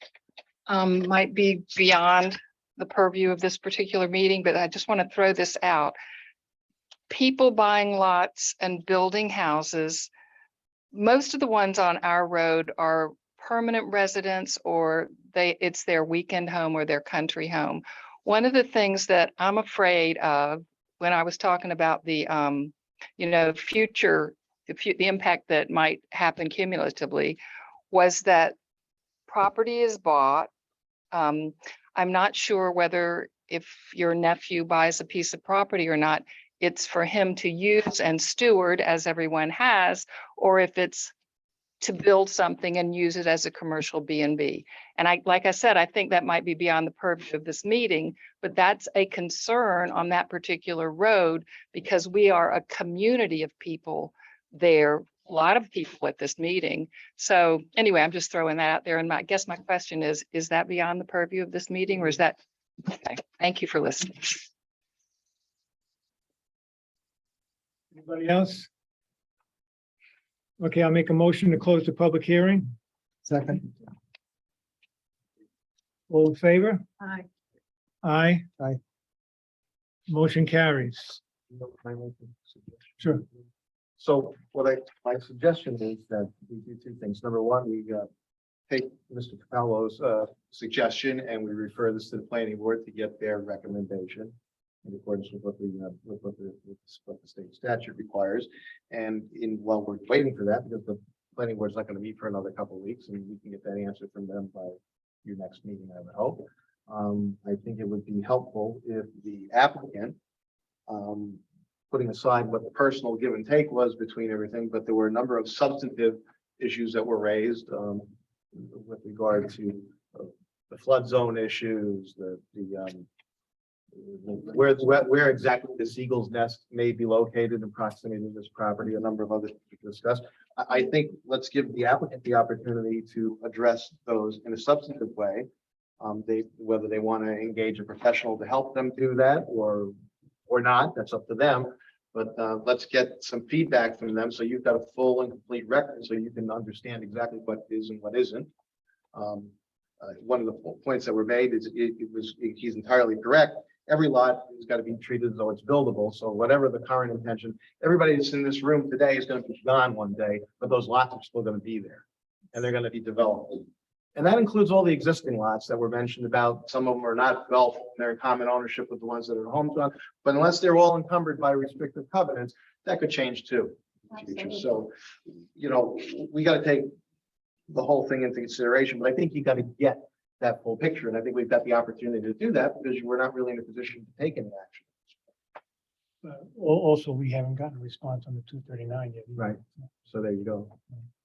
might be beyond the purview of this particular meeting, but I just want to throw this out. People buying lots and building houses, most of the ones on our road are permanent residents, or it's their weekend home or their country home. One of the things that I'm afraid of when I was talking about the future, the impact that might happen cumulatively, was that property is bought. I'm not sure whether if your nephew buys a piece of property or not, it's for him to use and steward as everyone has, or if it's to build something and use it as a commercial B&B. And like I said, I think that might be beyond the purview of this meeting, but that's a concern on that particular road because we are a community of people there, a lot of people at this meeting. So anyway, I'm just throwing that out there. And I guess my question is that beyond the purview of this meeting, or is that, okay, thank you for listening. Anybody else? Okay, I'll make a motion to close the public hearing. Second. All in favor? Aye. Aye. Aye. Motion carries. Sure. So my suggestion is that we do two things. Number one, we take Mr. Capello's suggestion and we refer this to the planning board to get their recommendation in accordance with what the state statute requires. And while we're waiting for that, because the planning board's not gonna meet for another couple of weeks, and we can get that answer from them by your next meeting, I would hope. I think it would be helpful if the applicant, putting aside what the personal give and take was between everything, but there were a number of substantive issues that were raised, with regard to the flood zone issues, where exactly the Eagle's Nest may be located in proximity to this property, a number of other things to discuss. I think let's give the applicant the opportunity to address those in a substantive way. Whether they want to engage a professional to help them do that or not, that's up to them. But let's get some feedback from them, so you've got a full and complete record, so you can understand exactly what is and what isn't. One of the points that were made is he's entirely correct. Every lot has got to be treated as though it's buildable. So whatever the current intention, everybody that's in this room today is going to be gone one day, but those lots are still going to be there and they're going to be developed. And that includes all the existing lots that were mentioned about. Some of them are not developed, they're in common ownership with the ones that are homes on, but unless they're all encumbered by restrictive covenants, that could change too in the future. So, we got to take the whole thing into consideration, but I think you got to get that full picture. And I think we've got the opportunity to do that because we're not really in a position to take any action. Also, we haven't gotten a response on the 239 yet. Right. So there you go.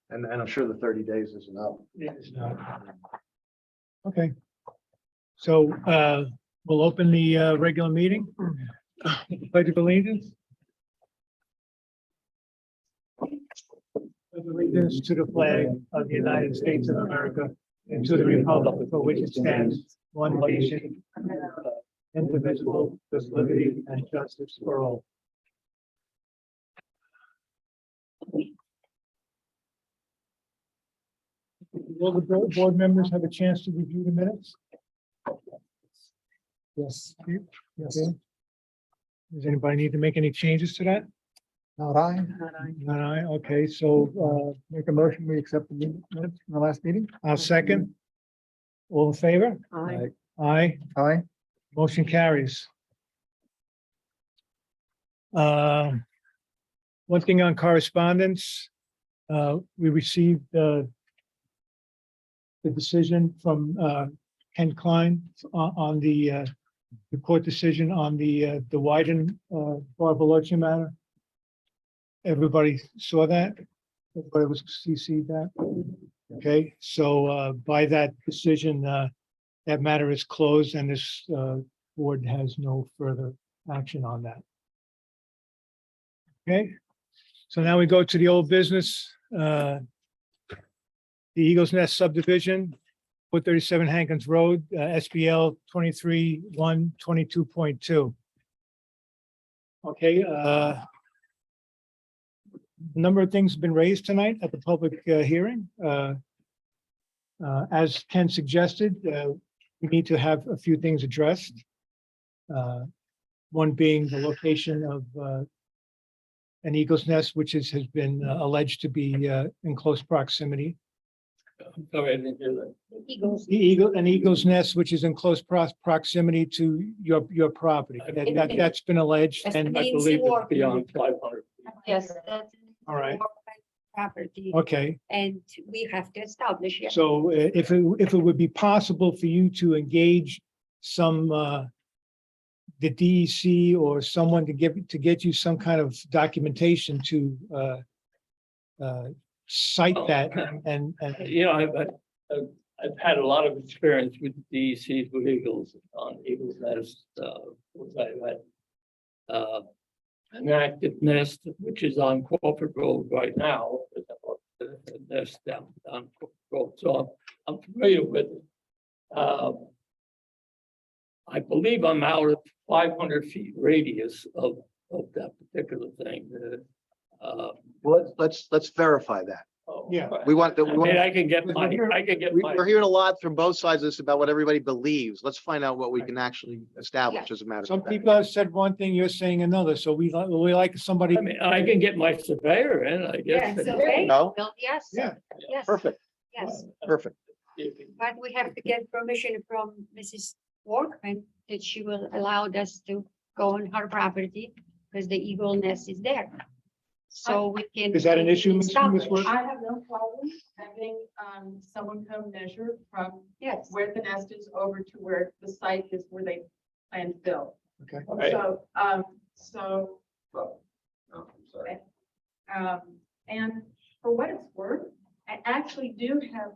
And I'm sure the 30 days is enough. It's not. Okay. So we'll open the regular meeting. Pledge of allegiance. Pledge of allegiance to the flag of the United States of America and to the republic for which it stands, one nation, indivisible, with liberty and justice for all. Will the board members have a chance to review the minutes? Yes. Yes. Does anybody need to make any changes to that? Not I. Not I. Okay, so Make a motion, we accept the minutes from the last meeting. I'll second. All in favor? Aye. Aye. Aye. Motion carries. One thing on correspondence, we received the decision from Ken Klein on the court decision on the Wyden Barbalocci matter. Everybody saw that? Everybody was CC'd that? Okay, so by that decision, that matter is closed and this board has no further action on that. Okay, so now we go to the old business. The Eagles Nest subdivision, 437 Hankins Road, SBL 23-122.2. Okay, a number of things have been raised tonight at the public hearing. As Ken suggested, we need to have a few things addressed. One being the location of an eagle's nest, which has been alleged to be in close proximity. I'm sorry, I didn't hear that. An eagle's nest, which is in close proximity to your property. That's been alleged, and I believe it's beyond 500. Yes, that's. All right. Property. Okay, And we have to establish. Yeah. so if it would be possible for you to engage some the DEC or someone to get you some kind of documentation to cite that and I've had a lot of experience with DECs with eagles on Eagles Nest. I've had an active nest, which is on Crawford Road right now. Nest down Crawford Road, so I'm familiar with it. I believe I'm out of 500 feet radius of that particular thing. Well, let's verify that. Yeah. We want the. I mean, I can get my. We're hearing a lot from both sides of this about what everybody believes. Let's find out what we can actually establish as a matter of some fact. people have said one thing, you're saying another, so we like somebody. I mean, I can get my surveyor in, I Yeah, guess. so they, No? well, yes. Yeah. Yes. Perfect, Yes, perfect. but we have to get permission from Mrs. Workman that she will allow us to go on her property because the eagle nest is there. so we can. Is that an issue, Ms. stop Ms. it. Work? I have no problem having someone come measure from Yes. where the nest is over to where the site is where they plan to build. Okay. All right. So, Oh, I'm sorry. and for what it's worth, I actually do have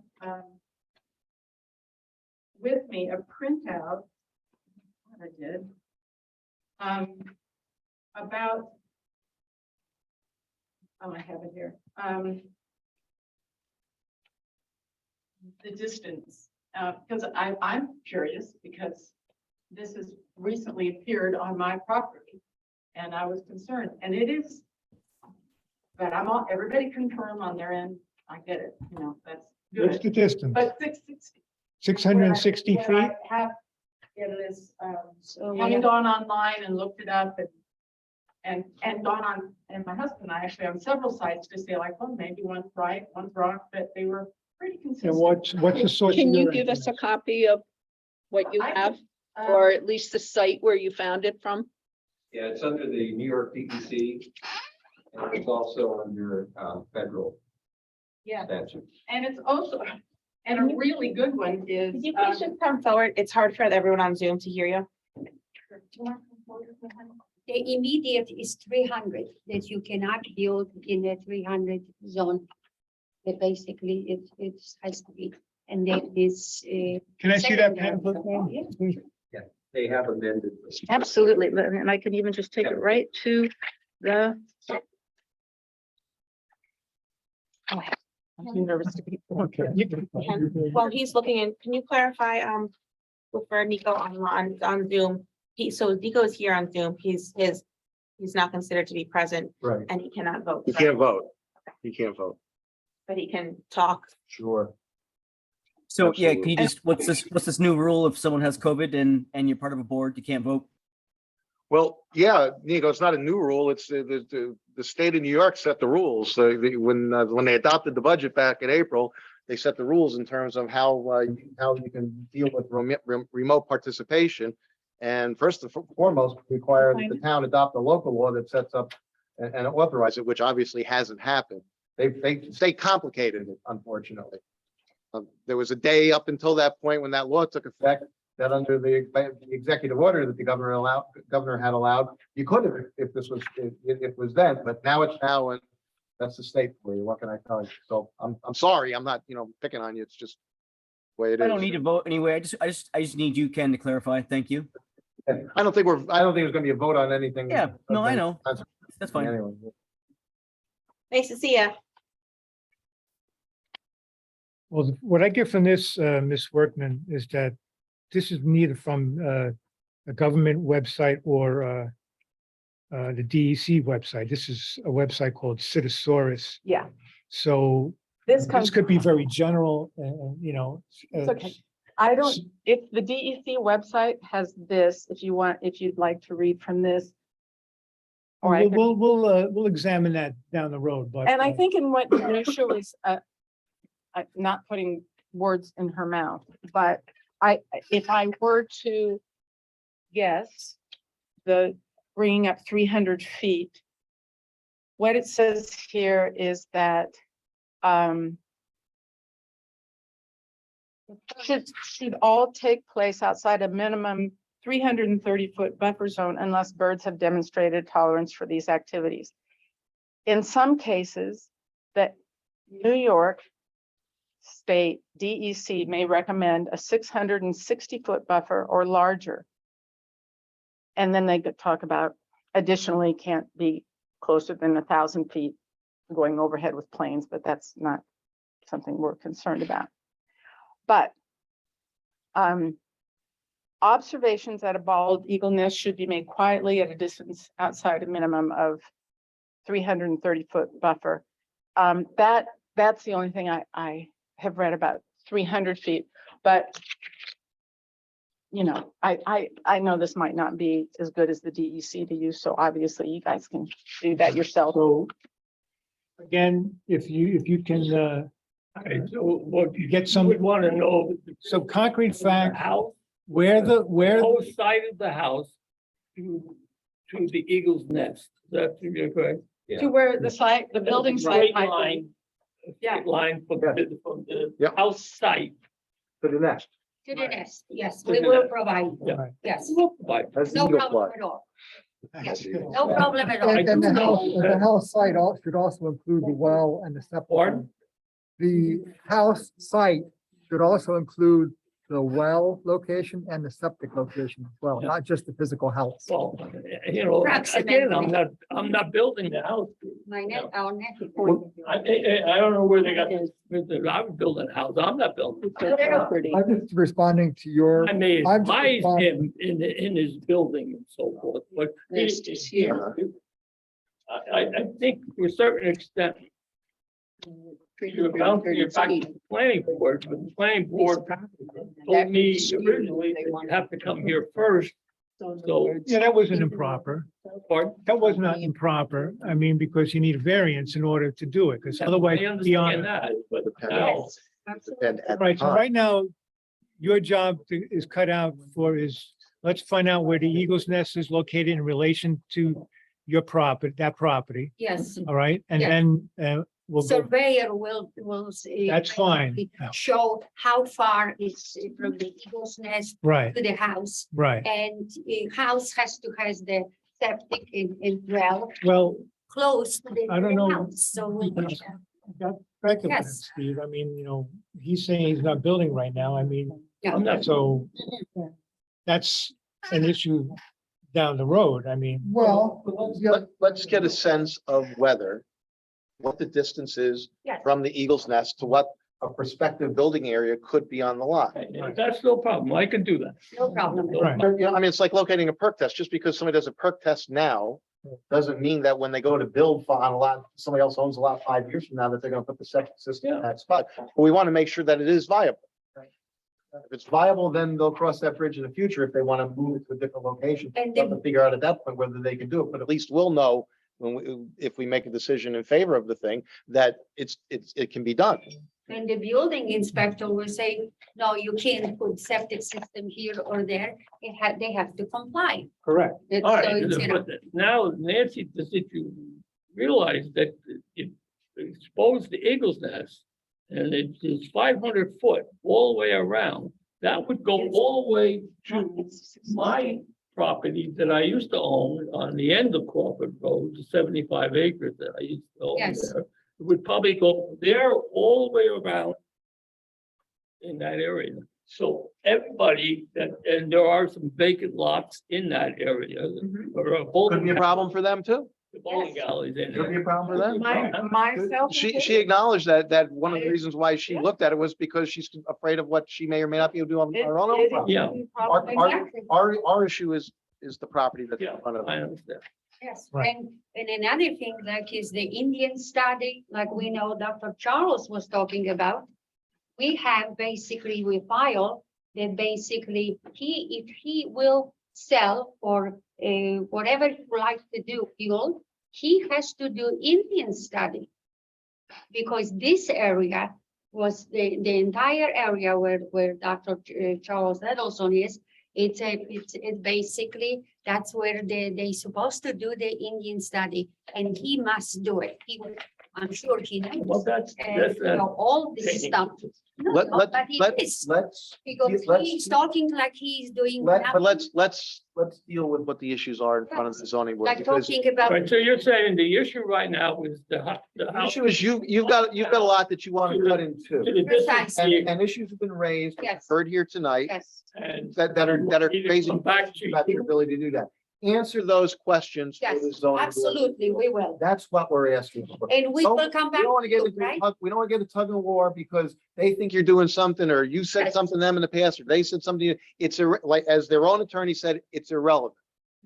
with me a printout that I did about, oh, I have it here. The distance, because I'm curious because this has recently appeared on my property and I was concerned, and it is. But everybody confirm on their end. I get it, you know, that's What's the good. distance? But 660. 660 where feet? I have, it is, So we having have- gone online and looked it up and gone on, and my husband and I actually on several sites to say like, well, maybe one's right, one's wrong, but they were pretty consistent. And what's the source? of Can you your give us a information? copy of what you I- have, or at least the site where you found it from? Yeah, it's under the New York DEC. And it's also under federal Yeah, statute. and it's also, and a really good one is. Could you please just come forward? It's hard for everyone on Zoom to hear you. The immediate is 300, that you cannot build in a 300 zone. That basically it has to be, and then this. Can I see that secondary pamphlet zone. now? Yeah. Please? They have amended. this. Absolutely, and I can even just take it right to the. Oh, I'm nervous to be. Okay. And while he's looking in, can you clarify, for Nico on Zoom? Nico is here on Zoom. He's not considered to be present Right. and he cannot vote. You can't vote. You can't vote. But he can talk. Sure. So yeah, can you Absolutely. just, what's this new rule if someone has COVID and you're part of a board, you can't vote? Well, yeah, Nico, it's not a new rule. It's the state of New York set the rules. When they adopted the budget back in April, they set the rules in terms of how you can deal with remote participation. And first and foremost, require that the town adopt a local law that sets up and authorize it, which obviously hasn't happened. They complicated it, unfortunately. There was a day up until that point when that law took effect that under the executive order that the governor had allowed, you could have if it was then, but now it's now, and that's the state for you. What can I tell you? So I'm sorry, I'm not, picking on you. It's just the way it is. I don't need to vote anyway. I just need you, Ken, to clarify. Thank you. I don't think there's gonna be a vote on anything. Yeah, no, I know. That's fine. Anyway. Nice to see you. Well, what I get from this, Ms. Workman, is that this is neither from a government website or the DEC website. This is a website called Citisaurus. Yeah, So this this could be very general, and. It's okay. I don't, if the DEC website has this, if you'd like to read from this. Or I could- We'll examine that down the road, but. And I think in what Nisha was, I'm not putting words in her mouth, but if I were to guess, the bringing up 300 feet, what it says here is that, should all take place outside a minimum 330-foot buffer zone unless birds have demonstrated tolerance for these activities. In some cases, that New York State DEC may recommend a 660-foot buffer or larger. And then they could talk about additionally can't be closer than 1,000 feet going overhead with planes, but that's not something we're concerned about. But observations at a bald eagle nest should be made quietly at a distance outside a minimum of 330-foot buffer. That's the only thing I have read about 300 feet, but I know this might not be as good as the DEC to use, so obviously you guys can do that yourself. So again, if you can, So what you get some, would want to know. some concrete the fact, House, where the whole side of the house to the eagle's nest. Is that correct? To where the site, the building site Straight might be. line, Yeah. straight line from the Yep. house site. To the next. To the nest, yes, To we the will nest. provide, Yeah. yes, Right. That's the no Eagle problem Flight. at all. Yes, no problem at all. And the do house, know the that- house site should also include the well and the septic. Pardon? The house site should also include the well location and the septic location as well, Yeah. not just the physical house. Well, again, I'm not building the house. My net, our net. I don't know where they got this, I was building a house, I'm not building. I'm just responding to your, I may I'm just advise responding- him in his building and so forth, but Nest is here. I think to a certain extent, you're bound to get back to the planning board, but the planning board told me originally that you have to come here first. So, Yeah, that wasn't improper. pardon? That was not improper. I mean, because you need a variance in order to do it, because otherwise I beyond. understand that, but now, And at the Right, so time. right now, your job is cut out for is, let's find out where the Eagle's Nest is located in relation to your property, that property, Yes, all right? And Yes. then we'll go, surveyor will say. that's fine. Show how far is from the Eagle's Nest Right, to the house. right. And house has to has the septic in well, Well, close to the I don't the know. house, so. we- got back to that, Yes. Steve. I mean, he's saying he's not building right now. I mean, I'm not, so that's an issue down the road. I mean. well, Let's get a sense of whether, what the distance is Yes. from the Eagle's Nest to what a prospective building area could be on the lot. that's no problem, I can do that. No problem. Right. You know, I mean, it's like locating a perk test. Just because somebody does a perk test now doesn't mean that when they go to build on a lot, somebody else owns a lot 5 years from now, that they're gonna put the septic system in that spot. But we want to make sure that it is viable. If it's viable, then they'll cross that bridge in the future if they want to move it to a different location. And They'll have to figure out at that point whether they can do it, but at least we'll know when if we make a decision in favor of the thing, that it can be done. And the building inspector will say, no, you can't put septic system here or there. They have to comply. Correct. It's- All so right, it's, you know, but now Nancy, does if you realize that if exposed the Eagle's Nest and it's 500 foot all the way around, that would go all the way to my property that I used to own on the end of Crawford Road, the 75 acres that I used to own Yes. there. It would probably go there all the way around in that area. So everybody that, and there are some vacant lots in that area. Or a Could bowling be a problem for them too. the bowling alleys in Could be a there. problem for them. Myself. She acknowledged that one of the reasons why she looked at it was because she's afraid of what she may or may not be able to do on her own property. Yeah. Our issue is the property that's in Yeah, front of I us. understand. yes. Right. And another thing like is the Indian study, like we know Dr. Charles was talking about. We have basically, we file that basically if he will sell or whatever he likes to do, he has to do Indian study. Because this area was the entire area where Dr. Charles Edelson is. It's basically, that's where they supposed to do the Indian study and he must do it. I'm sure he Well, knows. that's, And that's. you know, all this taking- stuff. No, Let, no, let, but it let, is, let's, because let's- he's talking like he's doing. but nothing, let's deal with what the issues are in front of the zoning board. Like Because talking about. Right, so you're saying the issue right now is the the house. issue is you've got a lot that you want to cut in To two. the distance Precisely. And issues have been raised, Yes. heard here tonight, Yes, and that are Need to crazy come back to about your you. ability to do that. Answer those questions. for yes, the zoning board. absolutely, we will. That's what we're asking for. And we Don't- will come We back, don't want to get to into, it, right? we don't want to get a tug of war because they think you're doing something, or you said Yes. something to them in the past, or they said something, to you. It's like, as their own attorney said, it's irrelevant.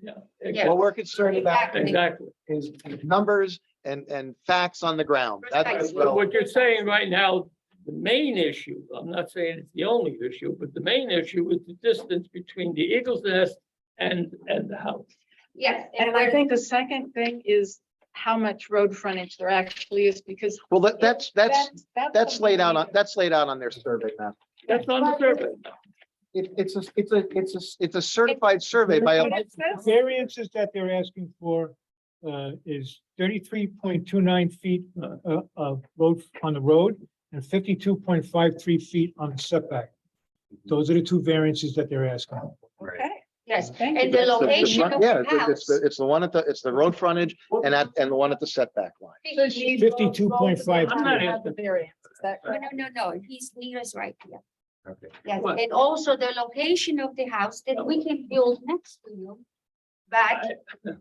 Yeah, Yeah. What we're concerned about exactly. is numbers and facts on the ground. That's Precisely. But well, what you're saying right now, the main issue, I'm not saying it's the only issue, but the main issue is the distance between the Eagle's Nest and the house. Yes. And I think the second thing is how much road frontage there actually is, because. well, that's something laid out we on, that's laid out on their survey map. That's on the survey. It's a certified survey by a. But it says- Variances that they're asking for is 33.29 feet of road on the road and 52.53 feet on the setback. Those are the two variances that they're asking. Okay, yes, Thank and you. the That's the location front- of Yeah, the it's house. it's the one at it's the road frontage and the one at the setback line. 52.53. I'm not asking. No, no, he's nearest right here. Okay. Yes, What? and also the location of the house that we can build next to you. But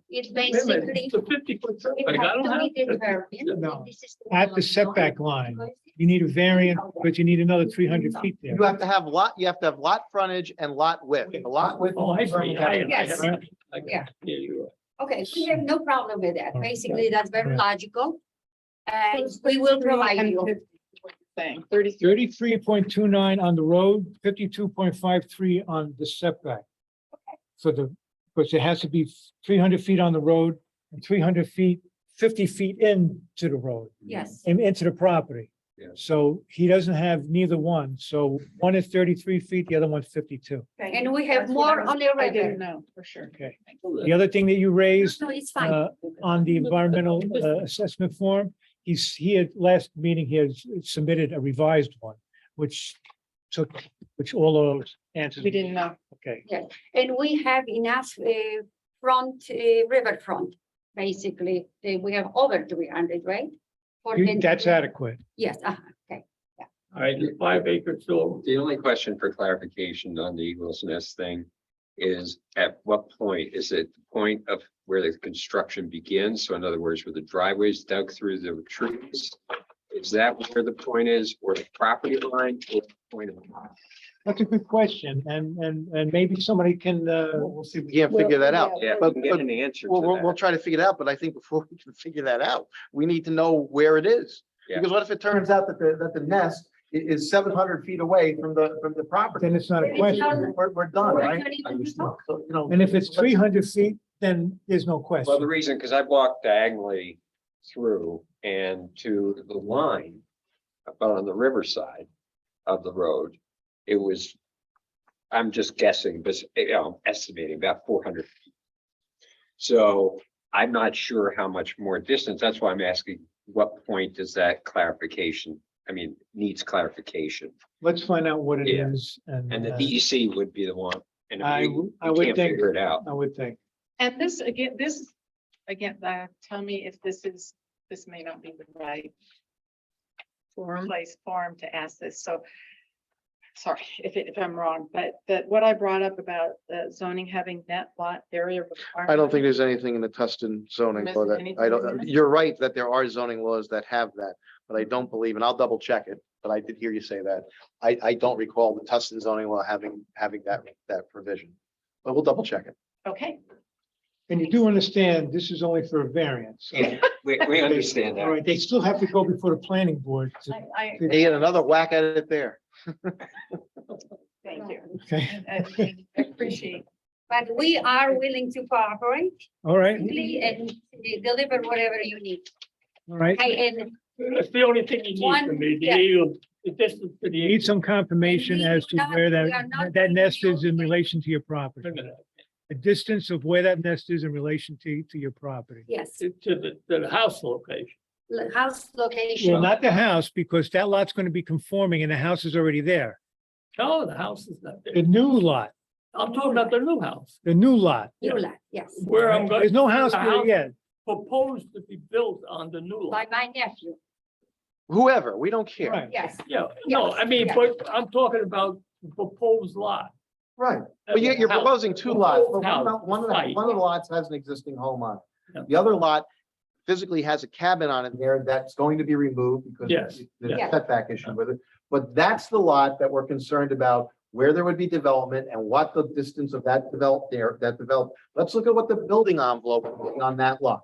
it's basically. It's a 50-foot it setback. I has don't to have. be determined, No. and this is the At the setback line, you need a variance, but you need another 300 feet there. You have to have lot frontage and lot width. The lot width. Oh, I see. Yes. Yeah, Yeah. you're right. Okay, we have no problem with that. Okay. Basically, that's very Yeah. logical. And we will provide you. Saying 30. 33.29 on the road, 52.53 on the setback. So because it has to be 300 feet on the road and 300 feet, 50 feet into the road, Yes, and into the property. Yeah. So he doesn't have neither one. So one is 33 feet, the other one's 52. and we have more on the I didn't river. know, for sure. Okay. The other thing that you raised No, it's fine. on the environmental assessment form, he had, last meeting, he has submitted a revised one, which all those answers. We didn't know. Okay, Yes, and we have enough front, riverfront, basically. We have over 300, right? For that's adequate. Yes, okay. All right, the 5 acre store. The only question for clarification on the Eagles Nest thing is at what point? Is it the point of where the construction begins? So in other words, where the driveways dug through the trees? Is that where the point is, or the property line, or the point of? That's a good question, and maybe somebody can, We'll see if we can't figure that out. Yeah, But- we can get but an answer to We'll that. try to figure it out, but I think before we can figure that out, we need to know where it is. Yeah. Because what if it turns out that the nest is 700 feet away from the property? then it's not a It's question. not- We're done, We're right? not even to talk. So, you know. And if it's 300 feet, then there's no Well, the question. reason, because I walked diagonally through and to the line about on the riverside of the road, it was, I'm just guessing, but estimating about 400 feet. So I'm not sure how much more distance. That's why I'm asking, what point does that clarification, needs clarification? Let's find out what it Yeah. is, And the and DEC would be the one. And if I we would can't think, figure it out. I would think. And this, again, tell me if this may not be the right forum to ask this. So, sorry if I'm wrong, but what I brought up about zoning having net lot area. I don't think there's anything in the Tustin zoning law that, Anything I in don't, there? you're right that there are zoning laws that have that, but I don't believe, and I'll double check it, but I did hear you say that. I don't recall the Tustin zoning law having that provision, but we'll double check it. Okay. And you do understand, this is only for a variance. so- Yeah, we understand All that. right, they still have to go before the planning board. I They get another whack at it there. thank you. Okay, I appreciate. But we are willing to cooperate all right, and deliver whatever you need. all right. Okay, and That's the only thing you need One- from me, yeah. the distance to the. You need some confirmation as to where we are not that nest is in going to- relation to your property. Wait a minute. The distance of where that nest is in relation to your property. yes, To the house location. house location. Well, not the house, because that lot's going to be conforming and the house is already there. No, the house is not The there. new lot, I'm talking about the new house, the new lot. You like, yes, where I'm going. There's no house the there yet. Proposed to be built on the new by lot. my nephew, Whoever, we don't care. Right. yes. Yeah, no, Yes. but I'm talking about the proposed lot. Right, but you're House. proposing two lots, but House, one of site. the lots has an existing home on Yeah. it. The other lot physically has a cabin on it there that's going to be removed because Yes, there's a yeah. setback issue with it. But that's the lot that we're concerned about, where there would be development and what the distance of that developed. Let's look at what the building envelope would be on that lot.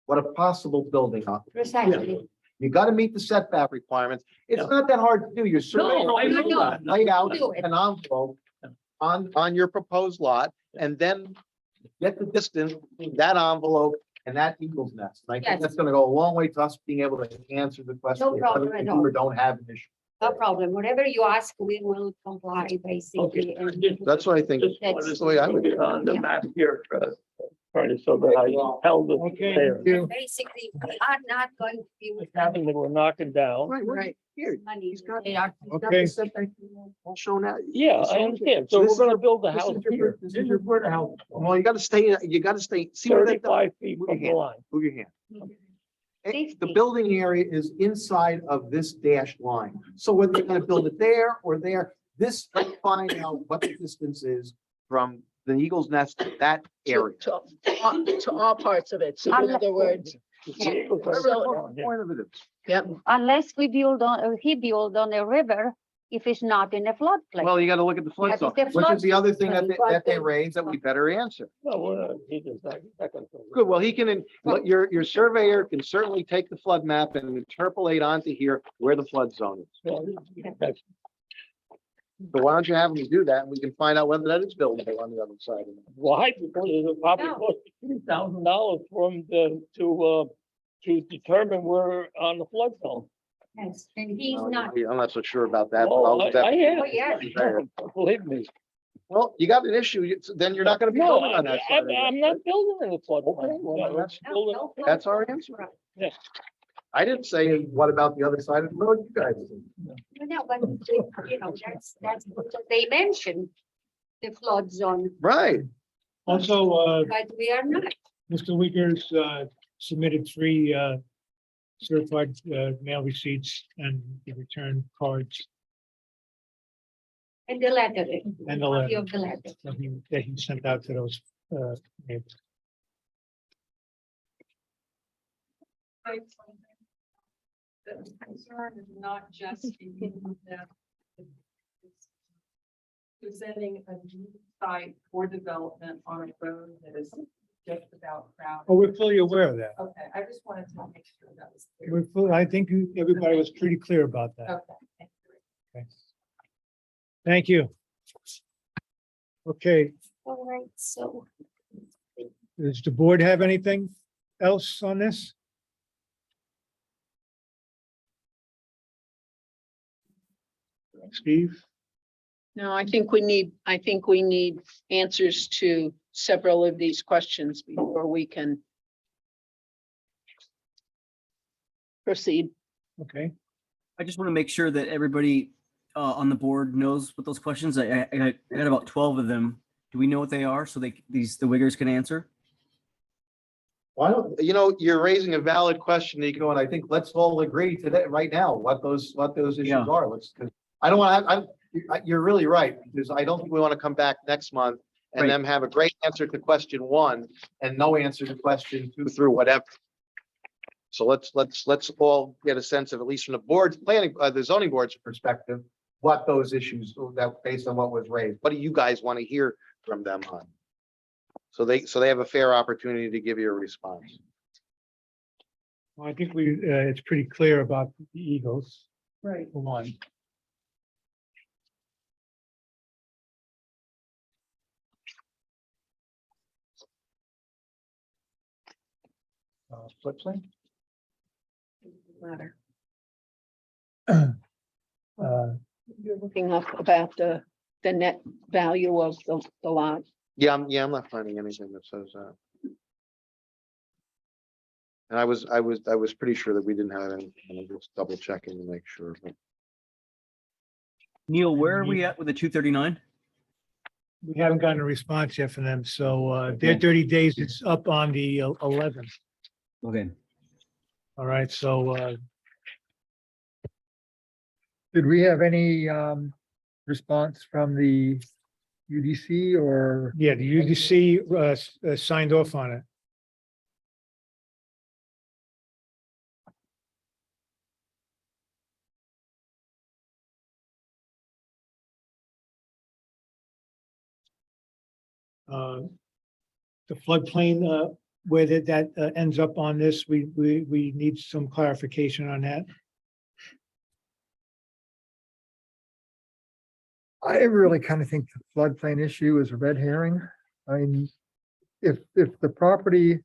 What a possible building envelope. Precisely. You got to meet the setback requirements. It's not that hard to do. You're No, I know that. lay out Do it. an envelope on your proposed lot and then get the distance between that envelope and that eagle's nest. And I Yes. think that's gonna go a long way to us being able to answer the question. No problem whether at we all. do or don't have an issue. No problem. Whatever you ask, we will comply, basically. Okay. And That's what I think. Just That's wanted the way I to would put do it on the Yeah. map here. Trying to so that I held it Okay, there. thank you. Basically, we are not going to be with. Having that we're knocking down. Right. Here, Money. he's got, They are. he's got Okay. the setback all shown out. Yeah, I understand. So this we're is gonna your- build the this is house your- here, This is your word house. Well, you gotta stay, see where that, 35 feet move from your the hand. line. move your hand. The 50. building area is inside of this dashed line. So whether they're gonna build it there or there, this, let's find out what the distance is from the Eagle's Nest to that area. To all parts of it. So in other words, Whatever the point of it is. yep. Unless we build on, he build on a river, if it's not in a floodplain. Well, you gotta look at the flood That is zone, the which is the other thing that floodplain. that they raised that we better answer. No, we're not, he does not, not gonna build it. Good, well, he can, your surveyor can certainly take the flood map and interpolate onto here where the flood zone is. Well, that's- So why don't you have him do that and we can find out whether that is buildable on the other side of it. Why? Because it probably No. cost $3,000 for him to determine we're on the flood zone. Yes, and he's not. I'm not so sure about that. but Oh, I'll I leave that- am. Oh, yeah. Believe me. Well, you got an issue, then you're not gonna be No, building on that side. of it. I'm not building in the flood. Okay, well, then that's- That's our answer. Right. Yeah. I didn't say, what about the other side of the road, you guys? No, but, you know, that's what they mentioned, the flood zone, Also, but we are not. Mr. Wiggers submitted 3 certified mail receipts and the return cards And the letter. and the Copy letter of the letter. that he sent out to those neighbors. The concern is not just in that it's presenting a new site for development on a road that is just about crowded. Oh, we're fully aware of that. Okay, I just wanted to make sure that was clear. I think everybody was pretty clear about that. Okay. Okay. Thank you. Okay, All right, so. does the board have anything else on this? Steve? No, I think we need answers to several of these questions before we can proceed. Okay, I just want to make sure that everybody on the board knows what those questions. I got about 12 of them. Do we know what they are so the Wiggers can answer? Why don't, you're raising a valid question, Nico, and I think let's all agree today, right now, what those issues Yeah. are. Cause I don't want, you're really right, because I don't think we want to come back next month and Right. then have a great answer to question 1 and no answer to question 2 through whatever. So let's all get a sense of, at least from the board's planning, the zoning board's perspective, what those issues that based on what was raised. What do you guys want to hear from them on? So they have a fair opportunity to give you a response. well, I think it's pretty clear about the Eagles, Right. for one. Floodplain? Matter. Uh, You're looking up about the net value of the lot. Yeah, I'm not finding anything that says that. And I was pretty sure that we didn't have any, and I'm just double checking to make sure. but- Neil, where are we at with the 239? We haven't gotten a response yet from them, so their 30 days is up on the 11th. Okay. All right, so Did we have any response from the UDC or? yeah, the UDC signed off on it. The floodplain, where that ends up on this, we need some clarification on that. I really kind of think the floodplain issue is a red herring. I mean, if the property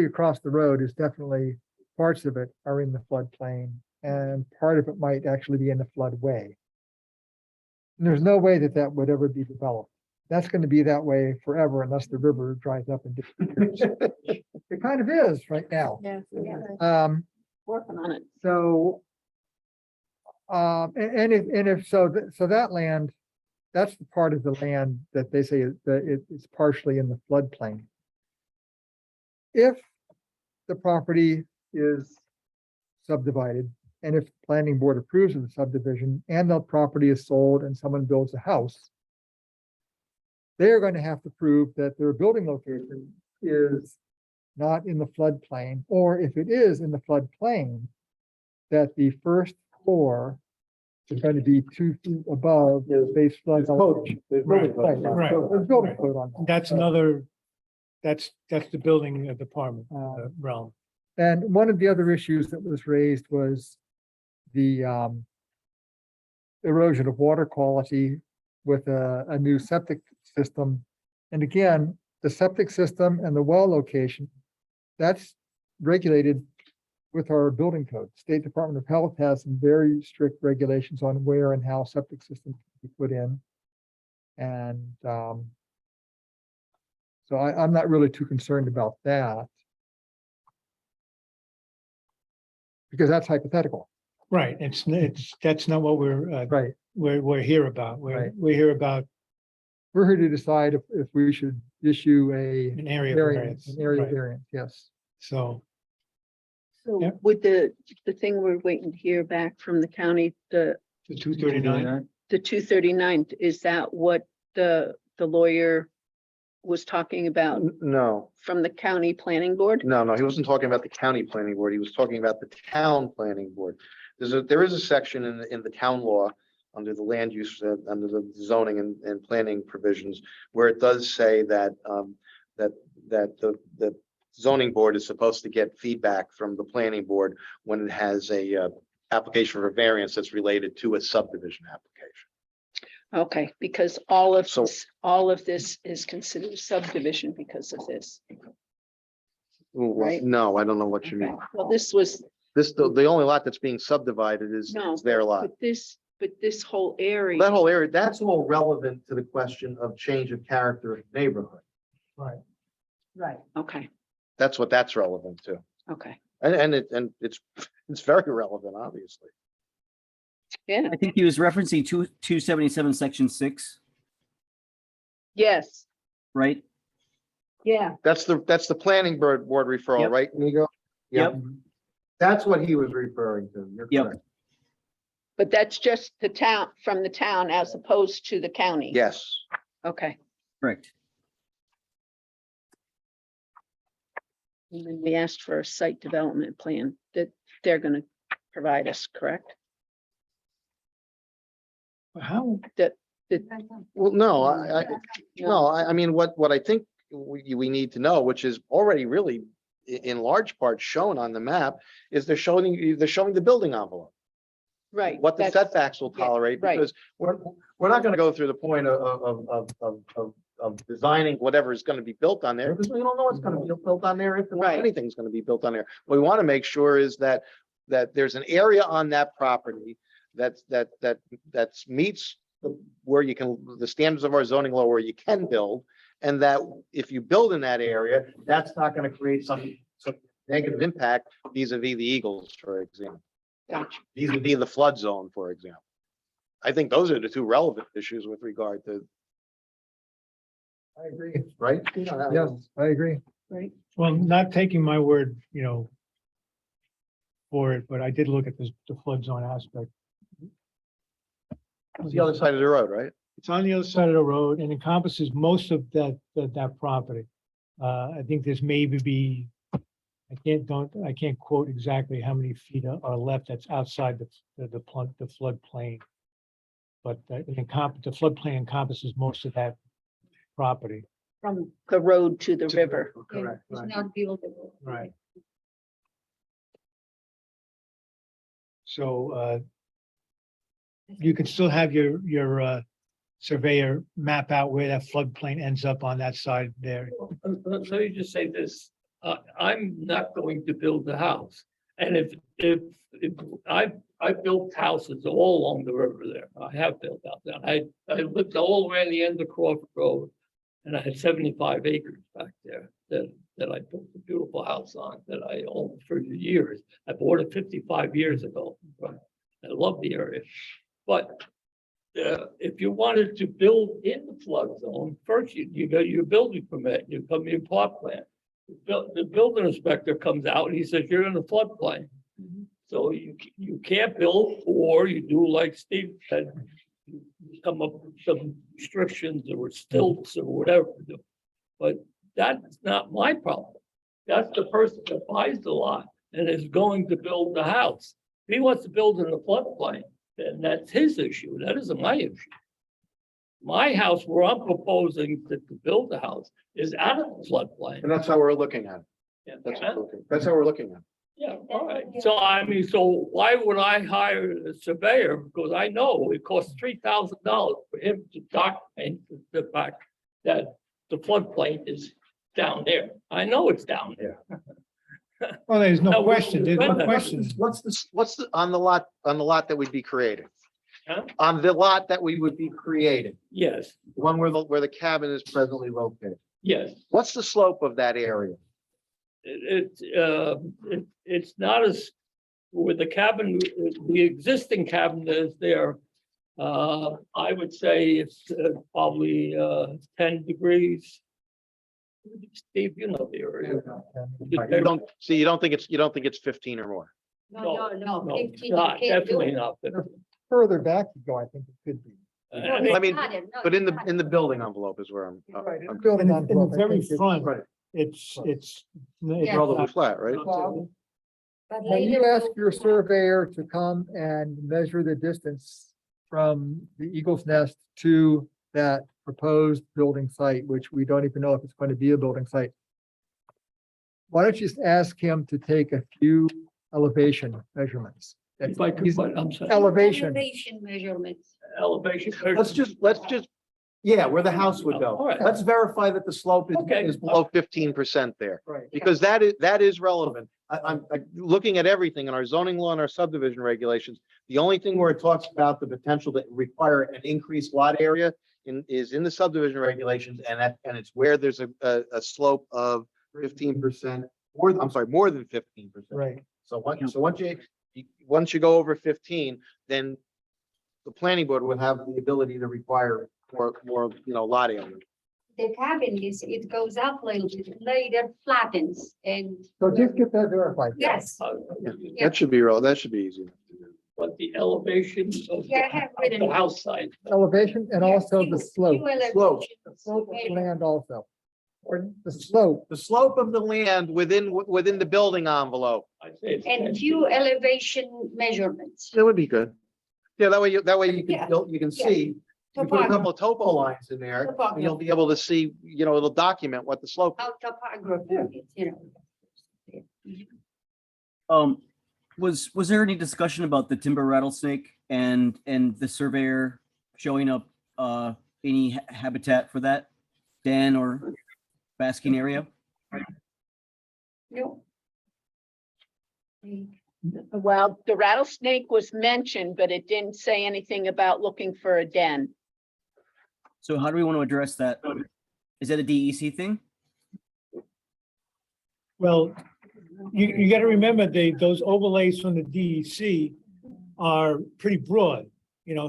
across the road is definitely, parts of it are in the floodplain and part of it might actually be in the floodway. And there's no way that would ever be developed. that's going to be that way forever unless the river dries up and disappears. It kind of is right now. Yes. Working on it. So. And if so, so that land, that's the part of the land that they say that it's partially in the floodplain. If the property is subdivided, and if the planning board approves of the subdivision and the property is sold and someone builds a house, they're going to have to prove that their building location is not in the floodplain, or if it is in the floodplain, that the first floor is going to be 2 feet above the base flood elevation. Right, right. So there's building code on that. That's another, that's the building department realm. And one of the other issues that was raised was the erosion of water quality with a new septic system. And again, the septic system and the well location, that's regulated with our building code. State Department of Health has some very strict regulations on where and how septic systems can be put in. And so I'm not really too concerned about that. Because that's hypothetical. Right, that's not what we're, Right. we're here about. Right. We're here about We're here to decide if we should issue an area variance, variance. an area Right. variance, yes. So, So Yep. with the thing we're waiting to hear back from the county, the 239, the 239, is that what the lawyer was talking about No, from the county planning board? no, he wasn't talking about the county planning board. He was talking about the town planning board. There is a section in the town law under the land use, under the zoning and planning provisions, where it does say that, that the zoning board is supposed to get feedback from the planning board when it has a, application for a variance that's related to a subdivision application. Okay, because all of So- this is considered subdivision because of this. Well, Right. no, I don't know what you Okay, mean. well, this was, The only lot that's being subdivided is no, their lot. but this whole area. That whole area, that's all relevant to the question of change of character of neighborhood. right. Right. Okay, That's what that's relevant to. okay, And it's very relevant, obviously. yeah, I think he was referencing 277, section 6, yes, right? yeah. That's the planning board referral, Yep. right, Nico? Yep. That's what he was referring to. You're Yep. correct. But that's just the town, from the town as opposed to the county? Yes. Okay, Correct. and then we asked for a site development plan that they're gonna provide us, correct? How, Well, no, I mean, what I think we need to know, which is already really in large part shown on the map, is they're showing the building envelope. Right. What the that's- setbacks will yeah, tolerate, right. because we're not gonna go through the point of designing whatever is gonna be built on there, because we don't know what's gonna be built on there, if Right. anything's gonna be built on there. What we wanna make sure is that there's an area on that property that meets where you can, the standards of our zoning law where you can build, and that if you build in that area, that's not gonna create some negative impact vis-a-vis the Eagles, for example. Gotcha. Vis-a-vis the flood zone, for example. I think those are the two relevant issues with regard to, I agree. right? Yes, I agree. Right, well, not taking my word, for it, but I did look at the flood zone aspect. It's the other side of the road, right? It's on the other side of the road and encompasses most of that property. I think there's maybe I can't quote exactly how many feet are left that's outside the floodplain. But the floodplain encompasses most of that property. from the road to the river. Correct. It's not buildable. Right. So you can still have your surveyor map out where that floodplain ends up on that side there. Let me just say this, I'm not going to build the house. And I built houses all along the river there. I have built out there. I lived all the way on the end of Crawford Road. And I had 75 acres back there that I built a beautiful house on that I owned for years. I bought it 55 years ago. I love the area. But if you wanted to build in the flood zone, first you got your building permit, you come in plot plan. The building inspector comes out and he says, you're in the floodplain. So you can't build, or you do like Steve said, you come up with some restrictions or stilts or whatever. But that's not my problem. That's the person that buys the lot and is going to build the house. If he wants to build in the floodplain, then that's his issue. That isn't my issue. My house where I'm proposing to build the house is out of the floodplain. And that's how we're looking at it. That's how we're looking at it. Yeah, all right. So I mean, so why would I hire a surveyor? Because I know it costs $3,000 for him to document the fact that the floodplain is down there. I know it's down there. Well, there's no No, question. There's no what's- question. What's the, on the lot that we'd be creating? Huh? On the lot that we would be creating, Yes, the one where the cabin is presently located. yes. What's the slope of that area? It's not as, with the cabin, the existing cabin that is there. I would say it's probably 10 degrees. Steve, you know the area. You don't think it's 15 or more? No, No, 15 not, you can't do. definitely not. 15. Further back you go, I think it could be. I mean, I mean, Not it, no, but in it's not. the building envelope is where I'm. Building In on the bluff, I very think it's- front, Right. it's. Yeah. Relatively flat, right? Bob, But when you later ask on- your surveyor to come and measure the distance from the Eagle's Nest to that proposed building site, which we don't even know if it's going to be a building site, why don't you just ask him to take a few elevation measurements? If I could, He's- but I'm sorry, Elevation, Elevation measurements. elevation. Let's just, yeah, where the house would All go. right. Let's verify that the slope Okay. is below 15% there. right. Because that is relevant. I'm looking at everything in our zoning law and our subdivision regulations. The only thing where it talks about the potential to require an increased lot area is in the subdivision regulations, and it's where there's a slope of 15%, or I'm sorry, more than 15%. Right. So once you go over 15, then the planning board would have the ability to require more, lot area. The cabin it goes up a little bit, later flattens and. So just get that verified. Yes, Yeah, that should be easy. But the elevation of Yeah, I have the written it. house side. Elevation and also the slope, Slope. slope of the land also. Or the slope, The slope of the land within the building envelope. I'd say it's and 10 few feet. elevation measurements. That would be good. Yeah, that way you Yeah. can see, you put a couple of topo lines in there, and you'll be able to see, it'll document what the slope. How topography, Was there any discussion about the timber rattlesnake and the surveyor showing up any habitat for that den or basking area? No. Well, the rattlesnake was mentioned, but it didn't say anything about looking for a den. So how do we want to address that? Is that a DEC thing? Well, you got to remember, those overlays from the DEC are pretty broad,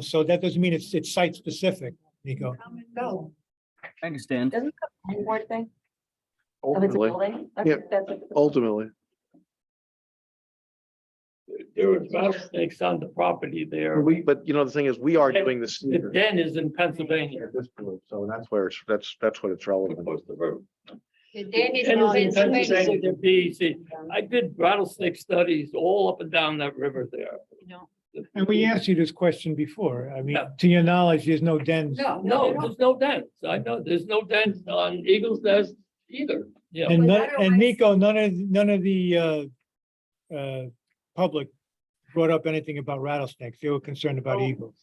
so that doesn't mean it's site specific, Nico. Go. I understand. Doesn't the planning board thing? If it's a Ultimately, building? Yeah. That's a- ultimately. There was rattlesnakes on the property there. But the thing is, we are doing this. The den is in Pennsylvania. So that's where that's what it's relevant. Across the road. The den is Den not is in in Pennsylvania, Pennsylvania. the DEC. I did rattlesnake studies all up and down that river there. And we asked you this question before. I mean, Yeah. to your knowledge, there's no dens. No, there's no dens. I know, there's no dens on Eagles Nest either. Yeah. And But none, otherwise- and Nico, none of the public brought up anything about rattlesnakes. They were concerned about eagles.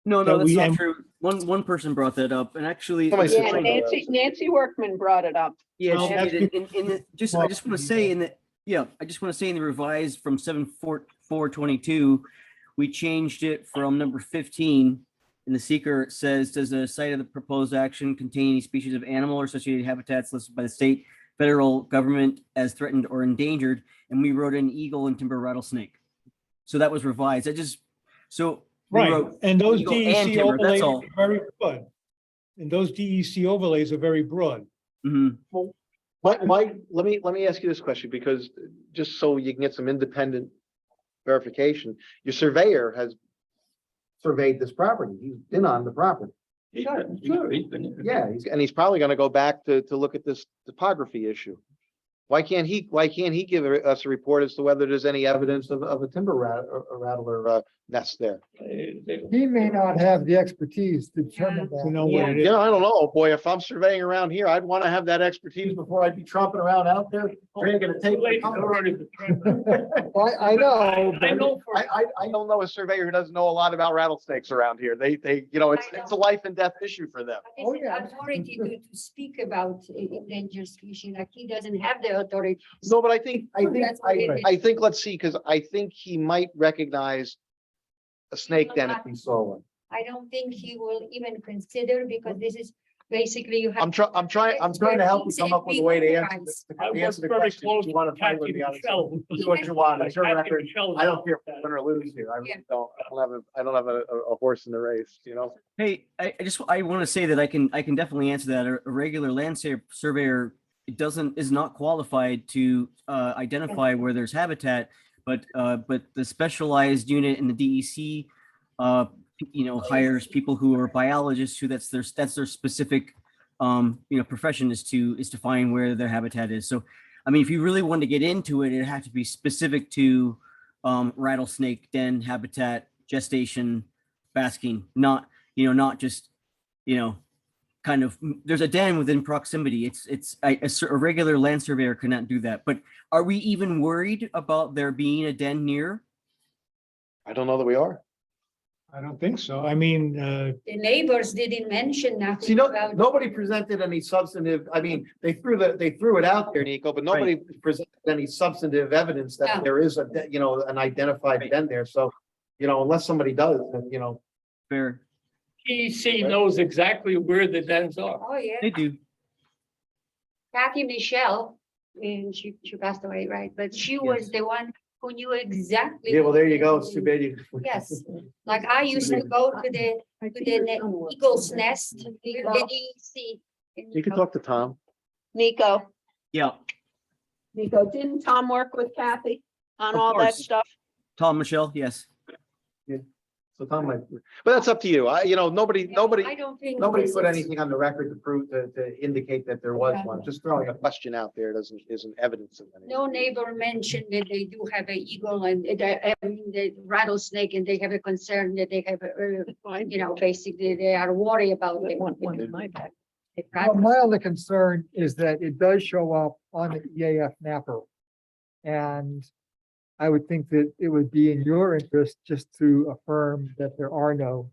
No, That no, that's we- not and- true. One person brought that up, and actually, Somebody said Yeah, something. Nancy Workman brought it up. yeah, Well, she that's did. In the, I just want to say in the Yeah, I just want to say in the revised from 7/4/22, we changed it from number 15. In the seeker, it says, does the site of the proposed action contain any species of animal or associated habitats listed by the state, federal government as threatened or endangered? And we wrote in eagle and timber rattlesnake. So that was revised. We Right, wrote and those eagle and DEC timber, that's overlays are all. very broad. And those DEC overlays are very broad. Mhm. Let me ask you this question, because just so you can get some independent verification, your surveyor has surveyed this property. He's been on the property. Sure, he's been here. Yeah, and he's probably gonna go back to look at this topography issue. Why can't he give us a report as to whether there's any evidence of a timber rattler nest there? He may not have the expertise to determine that. You know what it is. Yeah, I don't know, boy, if I'm surveying around here, I'd want to have that expertise before I'd be tromping around out there. Dragging a tape. Well, I know, I know for I don't know a surveyor who doesn't know a lot about rattlesnakes around here. They, you know, it's a life and death issue for them. But it's an authority to speak about endangered species, like he doesn't have the authority. No, but I think, That's what it is. I think, let's see, because I think he might recognize a snake den if he saw one. I don't think he will even consider, because this is basically you have. I'm trying to help you come up with a way to answer the question. If you want to fight with me on it, do what you want. It's your record. I don't care if we win or lose here. I really don't. I don't have a horse in the race, you know? Hey, I want to say that I can definitely answer that. A regular land surveyor is not qualified to identify where there's habitat, but the specialized unit in the DEC hires people who are biologists, who that's their specific profession is to find where their habitat is. So I mean, if you really want to get into it, it'd have to be specific to rattlesnake den habitat, gestation, basking, not just kind of, there's a den within proximity. A regular land surveyor cannot do that. But are we even worried about there being a den near? I don't know that we are. I don't think so. I mean, The neighbors didn't mention nothing. See, about. nobody presented any substantive, I mean, they threw it out there, Nico, but nobody presented any substantive evidence that No. there is an identified den there. So, unless somebody does, then, Fair. DEC knows exactly where the dens are. Oh, yeah. They do. Kathy Michelle, and she passed away, right? But she was the one who knew exactly. yeah, well, there you go. It's too bad you. Yes, like I used to go to the Eagle's Nest, the DEC. You can talk to Tom. Nico, Yeah. Nico, didn't Tom work with Kathy on Of all that course. stuff? Tom, Michelle, yes. So Tom might, but that's up to you. Nobody I don't think. Nobody this put is- anything on the record to prove, to indicate that there was Yeah. one. Just throwing a question out there isn't evidence of anything. No neighbor mentioned that they do have an eagle and the rattlesnake, and they have a concern that they have, basically they are worried about it. One in my back. Well, my only concern is that it does show up on the EAF mapper. And I would think that it would be in your interest just to affirm that there are no.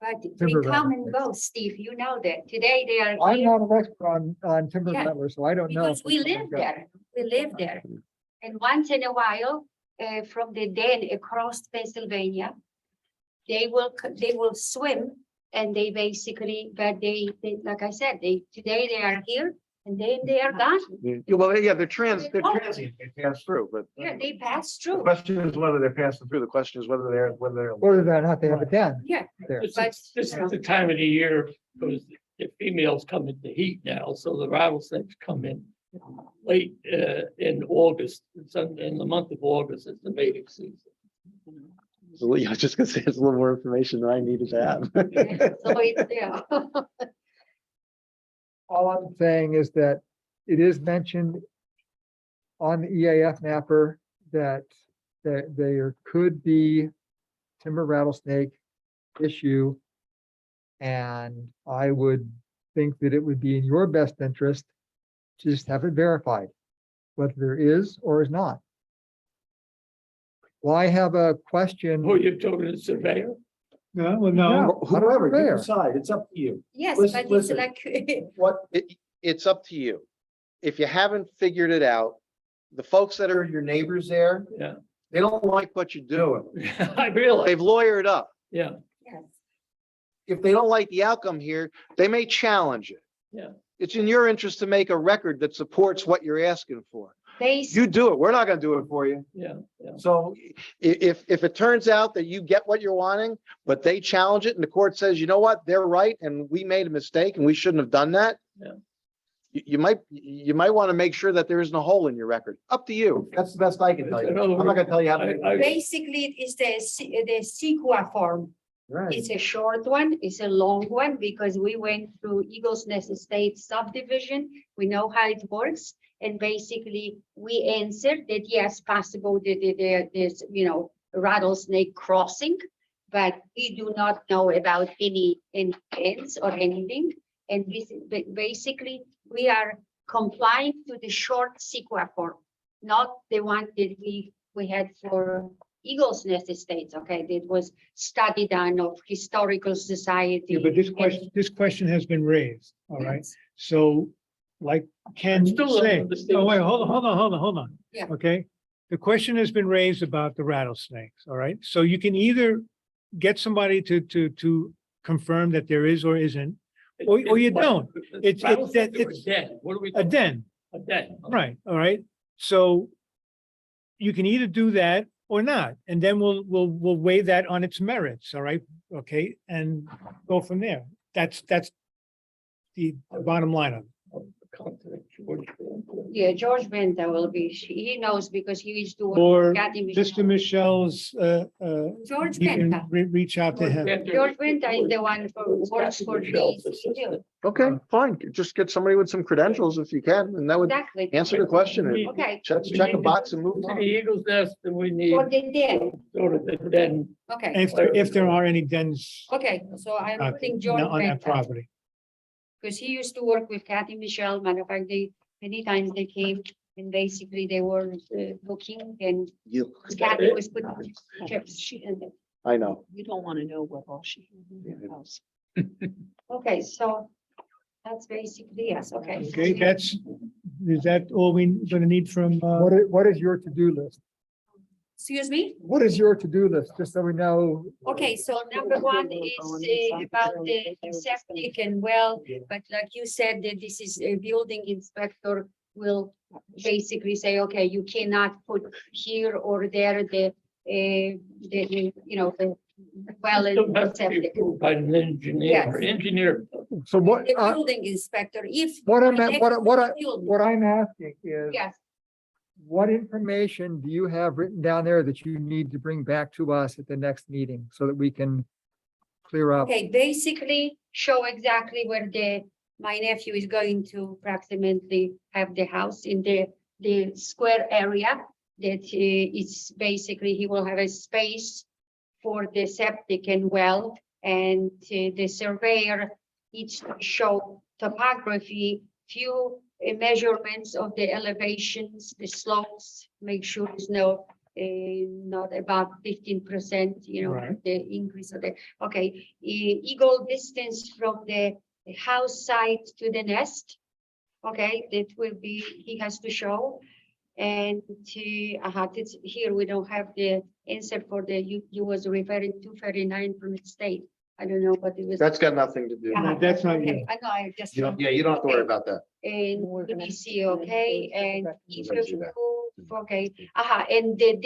But they Timber come and rattlesnakes. go, Steve, you know that. Today they are. I'm here not an expert on timber Yeah, rattlers, so I don't know. Because if we it's gonna live go. there, we live there. And once in a while, from the den across Pennsylvania, they will swim, and they basically, but they, like I said, today they are here and then they are gone. Yeah, well, yeah, they're transient, they pass through, but Yeah, they pass the through. question is whether they're passing through. The question is whether they're. Whether or not they have a den Yeah, there. This is the time of the year, because the females come into heat now, so the rattlesnakes come in late in August. It's in the month of August, it's the mating season. So, yeah, I was just gonna say it's a little more information than I needed to have. So it's, yeah. All I'm saying is that it is mentioned on the EAF mapper that there could be timber rattlesnake issue. And I would think that it would be in your best interest to just have it verified, whether there is or is not. Why have a question? Who you talking to, the surveyor? no, well, Yeah, no, Whoever, you Fair. decide. It's up to you. Yes, Listen, but it's listen. like, It's up to you. If you haven't figured it out, the folks that are your neighbors there, Yeah, they don't like what you're doing. I realize, They've lawyered up. yeah, Yes. If they don't like the outcome here, they may challenge it. yeah. It's in your interest to make a record that supports what you're asking for. Basically, You do it. We're not gonna do it for you. Yeah, yeah. So if it turns out that you get what you're wanting, but they challenge it and the court says, you know what, they're right and we made a mistake and we shouldn't have done that. Yeah. You might want to make sure that there isn't a hole in your record. Up to you. That's the best I can tell you. In other I'm not gonna tell you how to. make it. basically it is the CEQA form. Right. It's a short one, it's a long one, because we went through Eagles Nest Estate subdivision. We know how it works. And basically, we answered that yes, possible that there's, rattlesnake crossing. But we do not know about any ants or anything. And this, basically, we are complying to the short CEQA form, not the one that we had for Eagles Nest Estates, okay, that was study done of Historical Society. Yeah, but this question has been raised, all right? Yes. So like Ken I still don't said, understand. oh, wait, hold on. Yeah. Okay, the question has been raised about the rattlesnakes, all right? So you can either get somebody to confirm that there is or isn't, or you don't. It's Den. What are we? a den, A den. right, all right? So you can either do that or not, and then we'll weigh that on its merits, all right? Okay, and go from there. That's the bottom line of it. Yeah, George Benta will be, he knows because he used to. work Or with Kathy Michelle. Mr. Michelle's, George you can Benta. reach out to him. George Benta is the one who works for the. Okay, fine. Just get somebody with some credentials if you can, and that would Exactly. answer the question. and Okay, Check a box and move To the on. Eagles Nest, and we need for the den, sort of the den. okay, If there are any dens okay, so I'm uh, putting George on that Benta. property. Because he used to work with Kathy Michelle. Matter of fact, many times they came and basically they were looking and Kathy was putting chips in it. I know. You don't want to know what all she has in her house. Okay, so that's basically, yes, okay. Okay, is that all we're gonna need from, What is your to-do list? Excuse me? What is your to-do list, just so we know? Okay, so number one is about the septic and well, but like you said, that this is a building inspector will basically say, okay, you cannot put here or there the well Still and has to be septic. approved by an engineer, Yes. engineer. So what, The building inspector, if. what I'm, the what I'm asking is, Yes, what information do you have written down there that you need to bring back to us at the next meeting so that we can clear up? okay, basically show exactly where my nephew is going to approximately have the house in the square area. That is basically, he will have a space for the septic and well, and the surveyor needs to show topography, few measurements of the elevations, the slopes, make sure it's not about 15%, Right. the increase of the, okay. Eagle distance from the house site to the nest. Okay, that will be, he has to show. And here we don't have the answer for you was referring to 39 from the state. I don't know what it was. That's got nothing to do. Uh-huh. That's not Okay, you. I know, I just. You don't have to worry Okay. about that. And EDC, okay, and if We're gonna do that. you, okay, and then,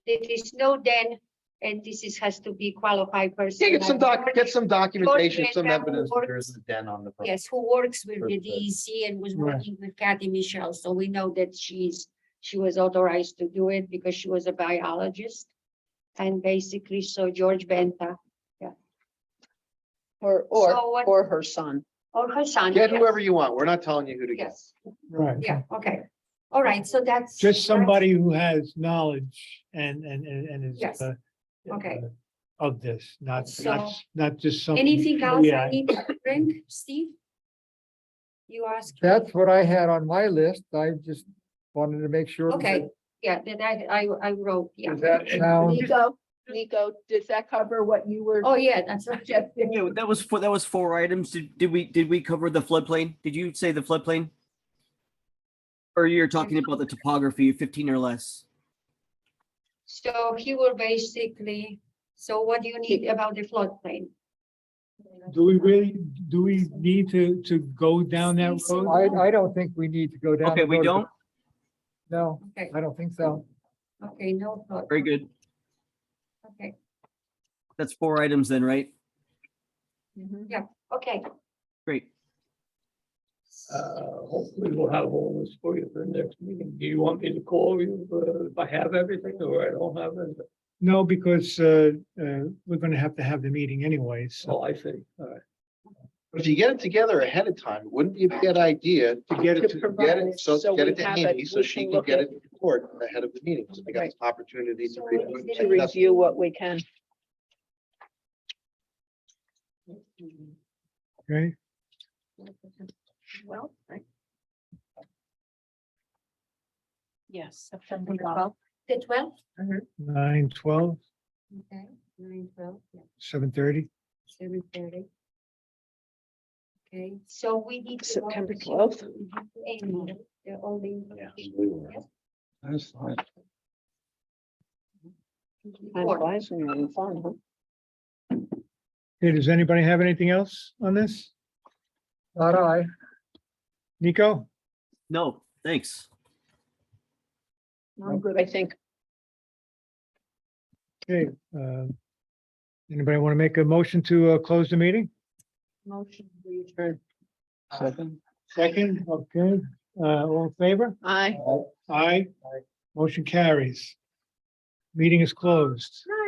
there is no then, and has to be qualified person. Yeah, get some documentation, some George Benta, evidence who that there is a den on the. property. Yes, who works with the Perfect. DEC and was Right. working with Kathy Michelle, so we know that she was authorized to do it because she was a biologist. And basically, so George Benta, Or, So what- or her son. or her son. Get yes, whoever you want. We're not telling you who to get. Yes, Right. yeah, okay, all right, so that's. Just somebody who has knowledge and is. Yes. Okay. Of this, not So- just some. Anything else Yeah. I need to bring, Steve? You asked. That's what I had on my list. I just wanted to make sure. Okay, yeah, that I wrote, yeah. Does that sound? Nico, does that cover what you were? Oh, yeah, that's right. suggesting? Yeah, that was four items. Did we cover the floodplain? Did you say the floodplain? Or you're talking about the topography, 15 or less. So he will basically, so what do you need about the floodplain? Do we need to go down that road? I don't think we need to go down. Okay, the we road. don't? No, Okay, I don't think so. okay, no flood. Very good. Okay, That's 4 items then, right? yeah, okay. Great. Hopefully we'll have all this for you for the next meeting. Do you want me to call you if I have everything or I don't have it? No, because we're gonna have to have the meeting anyway, so. Oh, I see. All right. But if you get it together ahead of time, it wouldn't be a bad idea To get it to, get it, so So get we it to have it, Amy, so we she can can look get at- it to court ahead of the meeting. So they got Right. some opportunity to So review. is To review what we can. okay, Well, right. Yes. September 12th. The 12th? 9:12, Okay, 9/12, yeah, 7:30. 7:30. Okay, so we need. to go September to 12th. Amy, the only. That's fine. Time flies when you're having fun, huh? Okay, does anybody have anything else on this? Not I. Nico? No, thanks. I'm good, I think. Okay, anybody want to make a motion to close the meeting? Motion to adjourn. Second. Second, okay, all in favor? Aye. Aye. Motion carries. Meeting is closed. Nice.